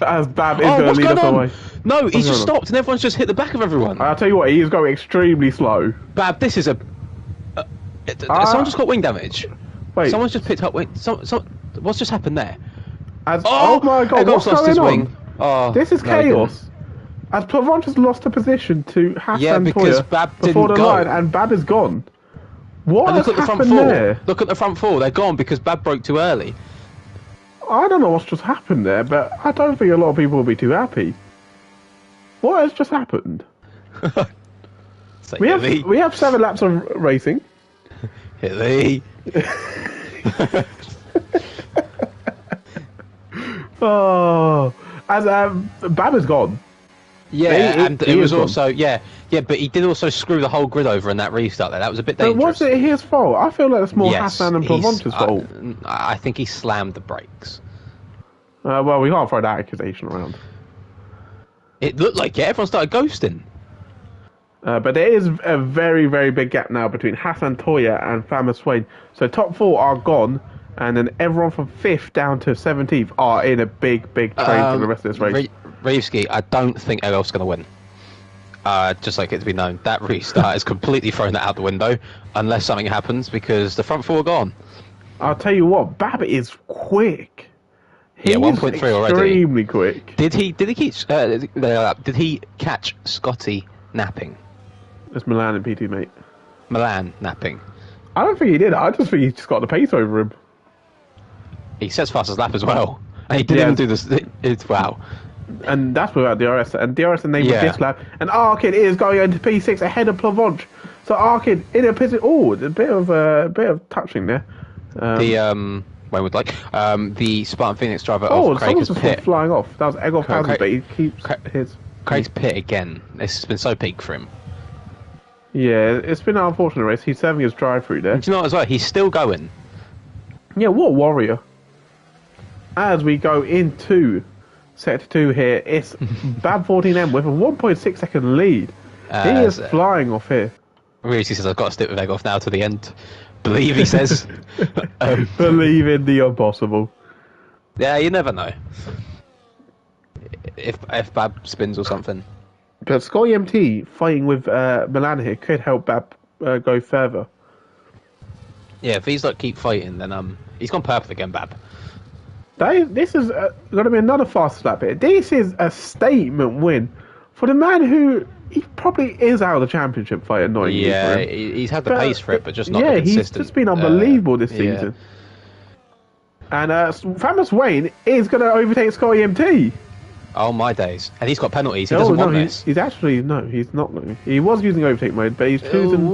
As Bab is gonna
what's
lead
going
us
on?
away.
No, he's
going
just
on?
stopped and everyone's just hit the back of everyone.
I'll tell you what, he is going extremely slow.
Bab, this is a... someone just got wing damage.
Wait,
Someone's just picked up wing... what's just happened there?
oh my god,
Egolf's
what's
lost
going
his
on?
wing. Oh,
This is
no, he didn't.
chaos. As Plavon just lost a position to Hassan
Yeah, because
Toya
Bab
before the
didn't go.
line, and Bab is gone. What
And
has
look at the front
happened
four.
there?
Look at the front four. They're gone because Bab broke too early.
I don't know what's just happened there, but I don't think a lot of people will be too happy. What has just happened?
Say,
We have 7 laps of racing.
Hilly.
Oh, as Bab is gone.
Yeah,
He-
and
he
it
is
was
gone.
also but he did also screw the whole grid over in that restart there. That was a bit
But
dangerous.
was it his fault? I feel like it's more
Yes,
Hassan and
he's-
Plavon's fault.
I think he slammed the brakes.
Well, we can't throw that accusation around.
It looked like it. Everyone started ghosting.
But there is a very, very big gap now between Hassan Toya and Famous Swain. So top 4 are gone, and then everyone from 5th down to 17th are in a big, big train for the rest of this race.
Reevesky, I don't think Egolf's going to win. Just like it to be known, that restart has completely thrown that out the window, unless something happens, because the front 4 are gone.
I'll tell you what, Bab is quick.
Yeah,
He
1.3
is
already.
Extremely quick.
Did he catch Scotty napping?
It's Milan and PT, mate.
Milan napping.
I don't think he did. I just think he just got the pace over him.
He says fastest lap as well, and he didn't
Yeah.
even do this. Wow.
And that's without DRS. And DRS enabled
Yeah.
this lap. And Arkid is going into P6 ahead of Plavonch. So Arkid in a position. Oh, a bit of touching there.
The when would like the Spartan Phoenix driver
Oh,
of Craig
someone's
has
just
pit.
flying off. That was Egolf
Craig-
Hazard, but he keeps
Craig-
his.
Craig's pit again. This has been so peak for him.
Yeah, it's been an unfortunate race. He's serving his drive-through there.
Do you know what as well? He's still going.
Yeah, what a warrior. As we go into Sector 2 here, it's Bab 14M with a 1.6 second lead. He is
As,
flying off here.
Reese says I've got to stick with Egolf now to the end. Believe he says.
Believe in the impossible.
Yeah, you never know. If Bab spins or something.
But Scotty MT fighting with Milan here could help Bab go further.
Yeah, if he's like keep fighting, then he's gone purple again, Bab.
This is going to be another fast lap here. This is a statement win for the man who he probably is out of the championship fight. Annoyingly,
Yeah,
for him.
he's had the pace for it, but just not the
yeah,
consistent.
he's just been unbelievable this
yeah.
season. And Famous Wayne is going to overtake Scotty MT.
Oh my days! And he's got penalties. He doesn't want this.
He's actually he's not. He was using overtake mode, but he's chosen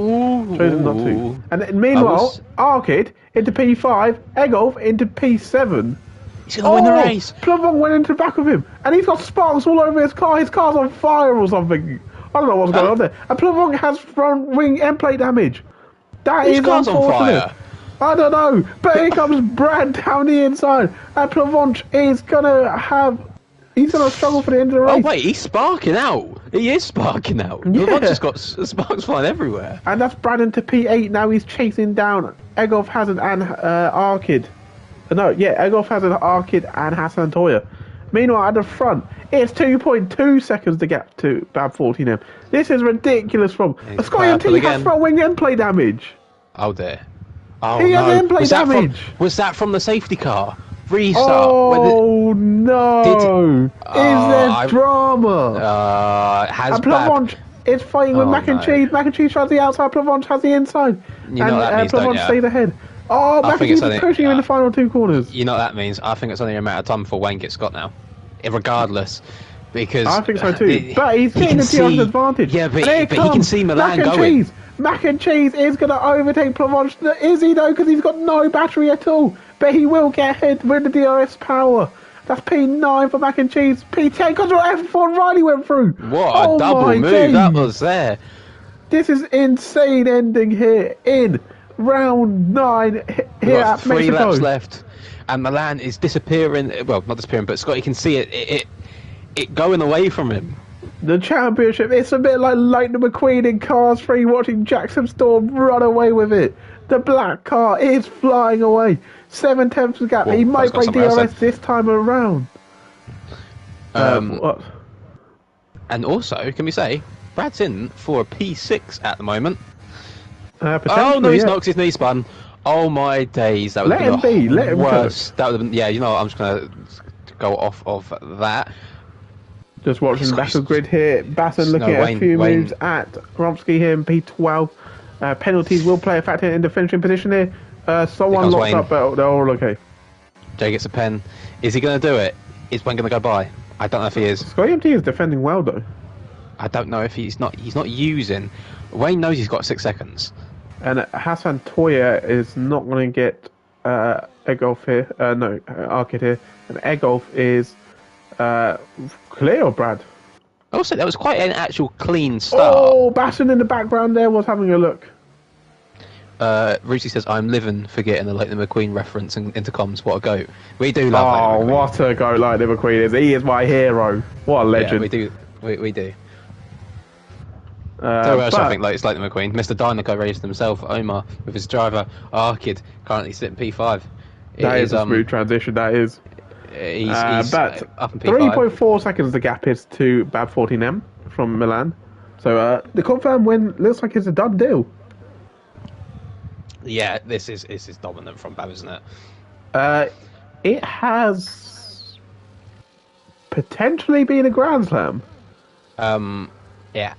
not to. And then meanwhile, Arkid into P5, Egolf into P7.
He's gonna win the race.
Plavon went into the back of him, and he's got sparks all over his car. His car's on fire or something. I don't know what's going on there. And Plavon has front wing end plate damage. That is
car's on
unfortunate.
fire.
I don't know, but here comes Brad down the inside, and Plavon is gonna have. He's gonna struggle for the end of the race.
Oh wait, he's sparking out. He is sparking out.
Yeah.
Plavon's just got sparks flying everywhere.
And that's Brad into P8. Now he's chasing down Egolf Hazard and Arkid. No, yeah, Egolf Hazard, Arkid, and Hassan Toya. Meanwhile, at the front, it's 2.2 seconds to get to Bab 14M. This is ridiculous from Scotty MT has front wing end play damage.
Oh dear. Oh
He has
no.
end play damage.
Was that from the safety car? Restart.
Oh no! Is there drama?
Has
And Plavon is fighting with
Oh,
Mac and
no.
Cheese. Mac and Cheese has the outside, Plavon has the inside.
You know what that means, don't
Plavon
you?
stays ahead. Oh,
I
Mac and
think
Cheese
it's
is
only-
pushing him in the final two corners.
You know what that means? I think it's only a matter of time before Wayne gets Scott now. Regardless. Because
I think so too. But he's
he
getting
can
the DRS
see-
advantage.
Yeah, but,
And here
but he can
comes
see Milan
Mac and
going.
Cheese. Mac and Cheese is going to overtake Plavon. Is he though? Because he's got no battery at all. But he will get ahead with the DRS power. That's P9 for Mac and Cheese. P10 because F4 Riley went through.
What a double
my
move that
days.
was there.
This is insane ending here in round 9 here
We've got
at
3
Mexico.
laps left. And Milan is disappearing. Well, not disappearing, but Scotty can see it going away from him.
The championship, it's a bit like Lightning McQueen in Cars 3 watching Jackson Storm run away with it. The black car is flying away. 7 tenths of gap.
Well,
He might
that's got
break
somewhere else
DRS
then.
this time around. What?
And also, can we say, Brad's in for a P6 at the moment. Oh
Potentially,
no, he's
yeah.
not 'cause his knee spun. Oh my days, that would
Let
have
him
been
be, let him
worse. That would have been, yeah, you know what, I'm just going to go off of that.
Just watching
He's got
Bass's
his-
grid here. Basson looking
No,
at
Wayne-
a few
Wayne-
moves at Romsky here in P12. Penalties will play a factor in the finishing position here. Someone
comes
locked
Wayne.
up, but they're all okay.
Jay gets a pen. Is he going to do it? Is Wayne going to go by? I don't know if he is.
Scotty MT is defending well though.
I don't know if he's not using. Wayne knows he's got 6 seconds.
And Hassan Toya is not going to get Egolf here. No, Arkid here. And Egolf is clear or Brad?
Also, that was quite an actual clean start.
Oh, Basson in the background there was having a look.
Rusi says, I'm living for getting the Lightning McQueen reference in intercoms. What a goat. We do love
Oh,
Lightning McQueen.
what a go Lightning McQueen is. He is my hero. What a
Yeah,
legend.
we do. We do.
Uh,
So else I
but-
think like it's Lightning McQueen. Mr. Dynaco raced himself, Omar, with his driver, Arkid, currently sitting P5.
That is a smooth transition, that is.
He's
But
up in P5.
3.4 seconds the gap is to Bab 14M from Milan. So the confirmed win looks like it's a done deal.
Yeah, this is dominant from Bab, isn't it?
It has potentially been a Grand Slam.
Yeah.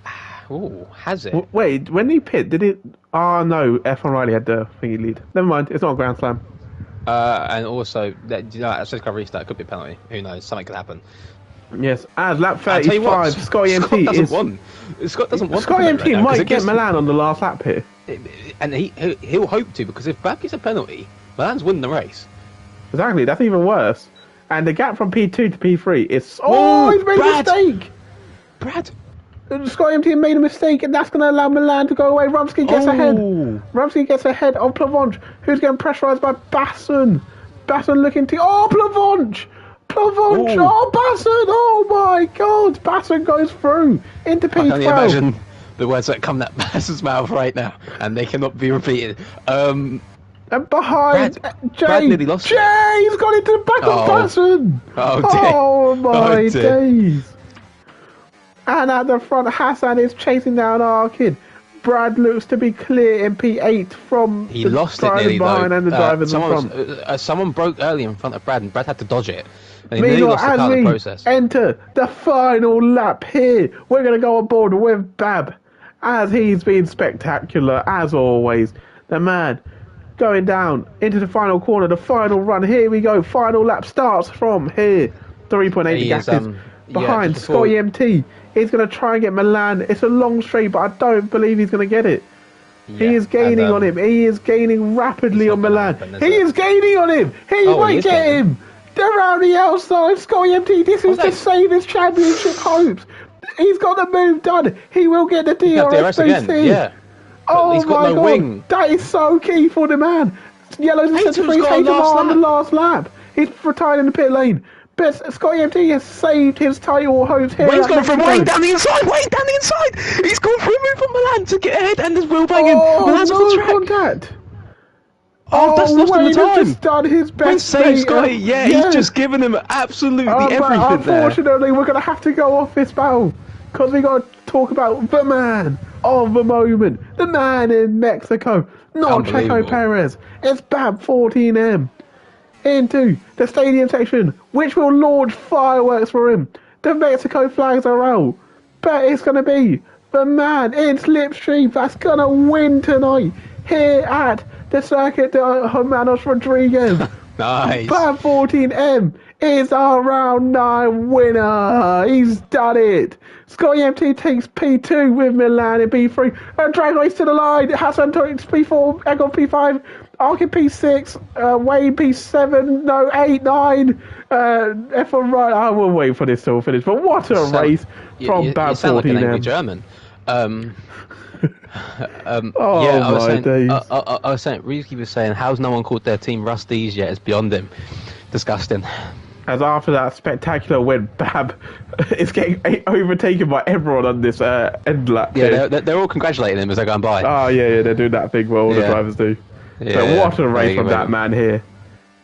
Ooh, has it?
Wait, when he pit, did it? Oh no, F1 Riley had the thingy lead. Never mind, it's not a Grand Slam.
And also, you know, that says cover restart could be a penalty. Who knows? Something could happen.
Yes, as lap
I'll tell you what,
35, Scotty
Scott
MT
doesn't
is.
want. Scott doesn't want.
Scotty
the
MT
penalty right now, 'cause
might
it
get
gives-
Milan on the last lap here.
and he'll hope to, because if Bab gets a penalty, Milan's winning the race.
Exactly, that's even worse. And the gap from P2 to P3 is. Oh, he's made
Brad!
a mistake!
Brad.
Scotty MT made a mistake, and that's going to allow Milan to go away. Rumsky gets ahead.
Oh.
Rumsky gets ahead of Plavonch, who's getting pressurised by Basson. Basson looking to. Oh, Plavonch! Plavonch!
Ooh.
Oh, Basson! Oh my god! Basson goes through into
I can only
P12.
imagine the words that come out Bass's mouth right now, and they cannot be repeated.
And behind Jay.
Brad nearly lost it.
Jay's got into the back of
Oh.
Basson!
Oh, dear.
Oh my
Oh, dear.
days! And at the front, Hassan is chasing down Arkid. Brad looks to be clear in P8 from
He
the
lost it
drivers
nearly
behind
though.
and the drivers in
Someone,
front.
someone broke early in front of Brad, and Brad had to dodge it. And he nearly
Meanwhile,
lost the
as
car in
we
the process.
enter the final lap here, we're going to go on board with Bab, as he's been spectacular, as always. The man going down into the final corner, the final run. Here we go. Final lap starts from here. 3.8
He
gas
is,
is behind
just before-
Scotty MT. He's going to try and get Milan. It's a long straight, but I don't believe he's going to get it.
Yeah,
He is gaining
and,
on him. He is gaining rapidly
it's
on
not gonna
Milan.
happen, is
He
it?
is gaining on him. He
Oh, he
might
is
get
gaining.
him. They're around the outside. Scotty MT, this is to
they-
save his championship hopes. He's got the move done. He will get the
Yeah,
DRS
DRS again.
BC.
Yeah.
Oh
he's got
my
no
god,
wing.
that is so key for the man. Yellow's in centre
Hayton's
free,
got a
Hayton
last
on the
lap.
last lap. He's retired in the pit lane. But Scotty MT has saved his title hopes here.
Wayne's
at
gone from
Mexico.
Wayne down the inside. Wayne down the inside. He's gone for a move from Milan to get ahead, and there's Will banging.
Oh,
Milan's on
no
the track.
contact.
Oh, that's lost him
Wayne
the
has
time.
just done his best.
Wayne saved
mate.
Scotty. Yeah, he's just given him absolutely
But
everything there.
unfortunately, we're going to have to go off this battle because we got to talk about the man of the moment, the man in Mexico, not Checo
Unbelievable.
Perez. It's Bab 14M into the stadium section, which will launch fireworks for him. The Mexico flags are out, but it's going to be the man in Slipstream that's going to win tonight here at the circuit de Hermanos Rodriguez.
Nice.
Bab 14M is our round 9 winner. He's done it. Scotty MT takes P2 with Milan in P3. Drag race to the line. Hassan takes P4. Egon P5. Arkin P6. Wayne P7. No, 8, 9. F1 right. I will wait for this to finish. But what a race from Bab
You sound like an angry
14M.
German.
Oh,
yeah, I was
my
saying,
days.
I was saying, Rizky was saying, how's no one called their team Rusties yet? It's beyond him. Disgusting.
As after that spectacular win, Bab is getting overtaken by everyone on this end lap.
Yeah,
here.
they're all congratulating him as they're going by.
Oh, yeah, they're doing that thing where all the
Yeah.
drivers do.
Yeah,
So what a race
there you
from
go.
that man here.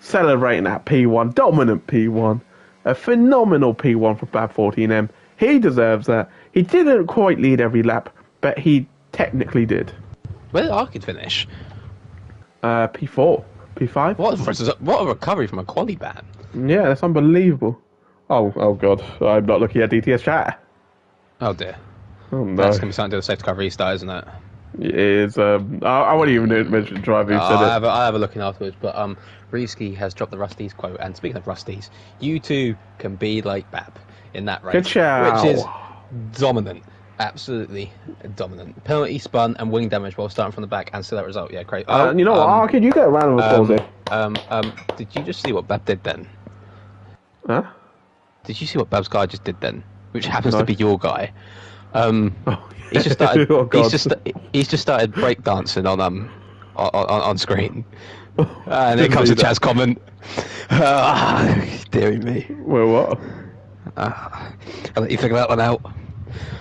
Celebrating that P1, dominant P1. A phenomenal P1 for Bab 14M. He deserves that. He didn't quite lead every lap, but he technically did.
Where did Arkid finish?
P4, P5.
What a recovery from a quali ban.
Yeah, that's unbelievable. Oh God, I'm not looking at DTS chat.
Oh dear.
Oh no,
That's going to be something to do with safety car restart, isn't it?
it is. I won't even mention the driver who said
I'll
it.
have a look in afterwards. But Rizky has dropped the Rusties quote. And speaking of Rusties, you two can be like Bab in that race.
Good shout.
Which is dominant. Absolutely dominant. Penalty, spun, and wing damage while starting from the back and still that result. Yeah, great.
You know what? Arkid, you get a round of applause here.
Did you just see what Bab did then?
Huh?
Did you see what Bab's guy just did then? Which happens
No.
to be your guy.
Oh,
He's just started.
Oh, God.
he's just started breakdancing on screen. And here
Didn't
comes
see
the Chaz comment. Dear me.
Where what?
I'll let you figure that one out.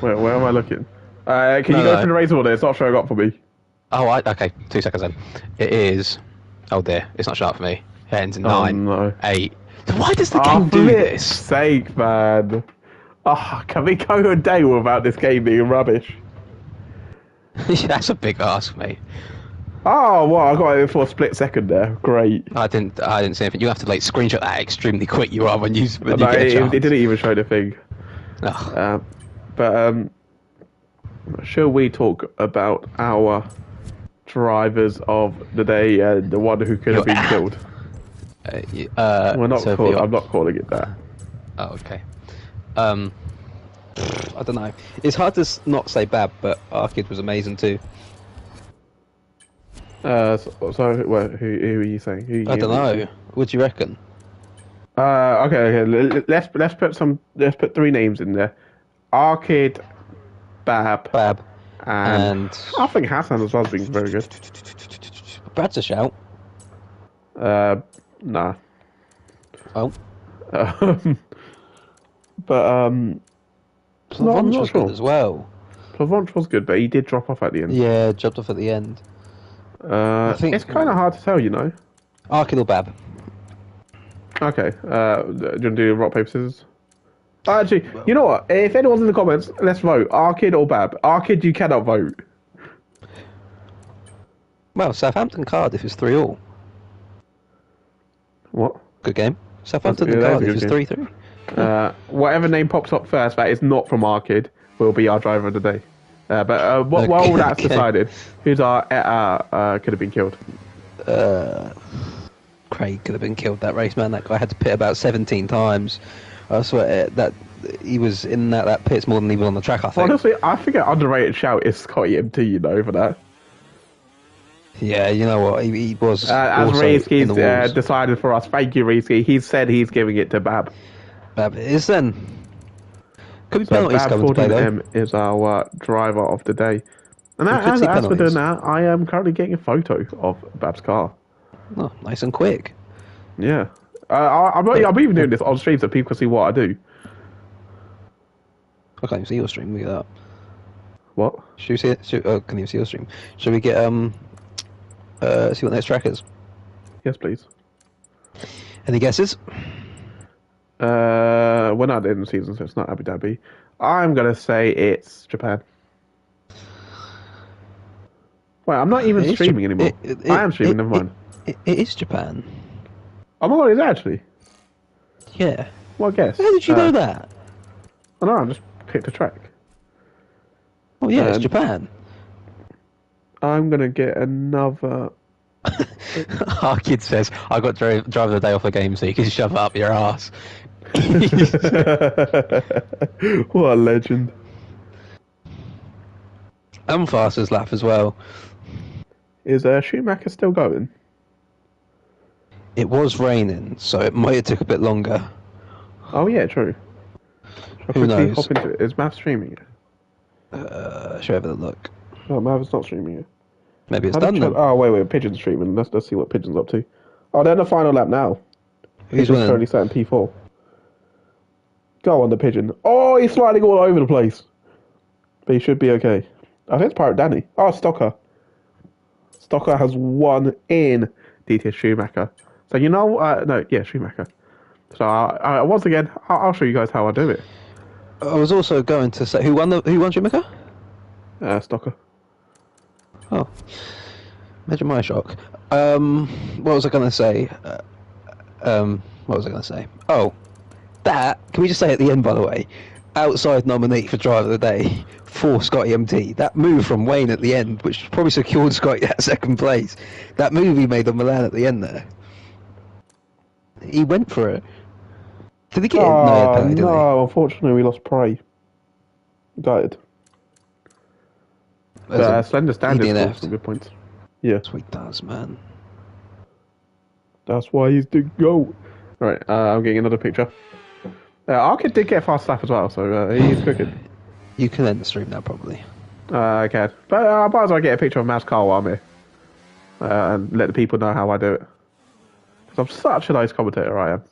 Where am I looking? Can you
No,
go
no.
through the race order? It's not showing up for me.
Oh, okay. 2 seconds then. It is. Oh dear, it's not sharp for me. It ends in
Oh,
9,
no.
8. Why does the
Oh,
game do
flip's
this?
sake, man. Oh, can we go a day without this game being rubbish?
That's a big ask, mate.
Oh, well, I got it for a split second there. Great.
I didn't see anything. You have to like screenshot that extremely quick you are when you
No,
get a chance.
it didn't even show the thing.
Ugh.
But shall we talk about our drivers of the day and the one who could have been killed? We're not
so
I'm not calling it that.
Oh, okay. I don't know. It's hard to not say Bab, but Arkid was amazing too.
So well, who are you saying?
I don't know. What do you reckon?
Okay. Let's put 3 names in there. Arkid, Bab,
Bab.
and
And
I think Hassan as well has been very good.
Brad's a shout.
Nah.
Oh,
But I'm
Plavonch
not
was
sure.
good as well.
Plavonch was good, but he did drop off at the end.
Yeah, dropped off at the end. I think
It's kind of hard to tell, you know.
Arkid or Bab?
Okay. Do you want to do rock paper scissors? Actually, you know what? If anyone's in the comments, let's vote. Arkid or Bab? Arkid, you cannot vote.
Well, Southampton Cardiff is 3-3.
What?
Good game. Southampton and
That is a
Cardiff
good
is
game.
3-3.
Whatever name pops up first that is not from Arcade will be our driver of the day. While all that's
Okay.
decided, who's our could have been killed?
Craig could have been killed that race, man. That guy had to pit about 17 times. I swear that he was in that pits more than he was on the track, I think.
Honestly, I think an underrated shout is Scotty MT, for that.
Yeah, you know what? He was
As
also in the walls.
Reeski's decided for us, thank you, Reeski. He said he's giving it to Bab.
It is then. Could be
So
penalties
Bab
coming to play, though.
14M is our driver of the day. And
We could
as
see
we're doing
penalties.
that, I am currently getting a photo of Bab's car.
Oh, nice and quick.
Yeah. I'm even doing this on stream so people can see what I do.
I can't even see your stream. Look at that.
What?
Should we see it? Can you see your stream? Should we get see what next track is?
Yes, please.
Any guesses?
We're not in the season, so it's not Abu Dhabi. I'm gonna say it's Japan. Wait, I'm not even
It is
streaming
Jap-
anymore. I am streaming. Never mind.
It is Japan.
Oh my god, is it actually?
Yeah.
What guess?
How did you know that?
I know. I just picked a track.
Oh yeah, it's
Um,
Japan.
I'm gonna get another.
Our kid says, "I got drive the day off a game, so you can shove it up your ass."
What a legend!
And Fastest lap as well.
Is Schumacher still going?
It was raining, so it might have took a bit longer.
Oh yeah, true.
Who knows?
Hop into it. Is Mav streaming it?
Should I have a look?
No, Mav's not streaming it.
Maybe it's
How
done
did
then.
Oh wait, Pigeon's streaming. Let's see what Pigeon's up to. Oh, they're in the final lap now.
Who's
Pigeon's currently
winning?
sat in P4. Go on, the Pigeon. Oh, he's sliding all over the place. But he should be okay. I think it's Pirate Danny. Oh, Stocker. Stocker has won in DTS Schumacher. So Schumacher. So once again, I'll show you guys how I do it.
I was also going to say who won Schumacher?
Stocker.
Oh, imagine my shock. What was I going to say? What was I going to say? Oh, that. Can we just say at the end, by the way, outside nominee for Driver of the Day for Scotty MT. That move from Wayne at the end, which probably secured Scotty that second place. That move he made on Milan at the end there. He went for it. Did he get it? No, he had penalty, didn't
no, unfortunately we lost Prey. Gutted.
he? As a
Slender Standard
DNF.
scored some good points. Yeah,
That's what he does, man.
that's why he's the GOAT. Right, I'm getting another picture. Arkid did get a fast lap as well, so he's cooking.
You can end the stream now, probably.
I can. But I might as well get a picture of Mav's car while I'm here. And let the people know how I do it. Because I'm such a nice commentator, I am.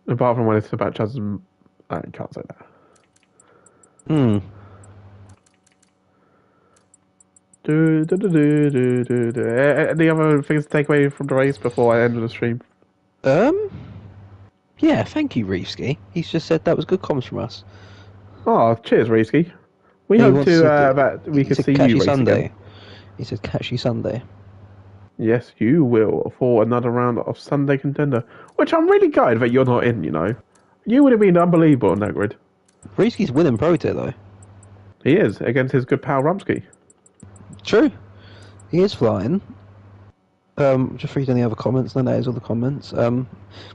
Apart from when it's about Chaz and... I can't say that.
Hmm.
Any other things to take away from the race before I end the stream?
Yeah, thank you, Reevesky. He's just said that was good comments from us.
Oh, cheers, Reesky. We
He
hope
wants
to
do-
that we
he
can
said
see
catch
you race
Sunday.
again.
He said catch you Sunday.
Yes, you will for another round of Sunday Contender, which I'm really gutted that you're not in. You would have been unbelievable on that grid.
Reevesky's winning Pro Tier, though.
He is against his good pal Rumsky.
True. He is flying. Just read any other comments. No, that is all the comments.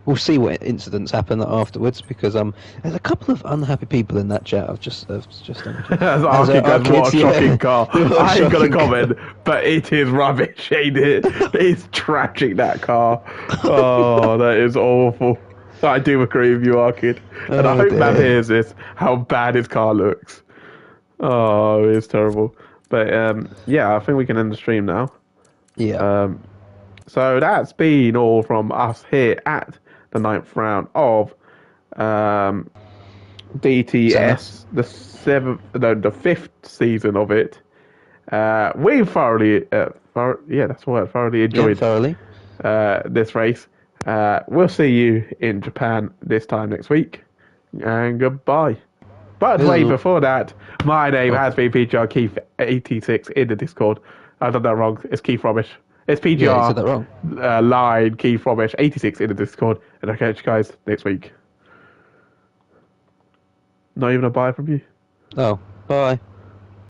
We'll see what incidents happen afterwards because there's a couple of unhappy people in that chat. I've just
As Arkid
our
goes, what a
kids, yeah.
shocking car.
What a
I ain't gonna
shocking car.
comment, but it is rubbish, ain't it? It's tragic, that car. Oh, that is awful. I do agree with you, Arkid. And I
Oh,
hope Matt
dear.
hears this, how bad his car looks. Oh, it's terrible. But yeah, I think we can end the stream now.
Yeah.
So that's been all from us here at the 9th round of DTS, the 5th season of it. We thoroughly, that's the word, thoroughly
Yeah,
enjoyed
thoroughly.
this race. We'll see you in Japan this time next week, and goodbye. But wait, before that, my name has been PGR Keith86 in the Discord. I've done that wrong. It's Keith Robish. It's PGR.
Yeah, you said that wrong.
Line Keith Robish 86 in the Discord, and I'll catch you guys next week. Not even a bye from you.
Oh, bye.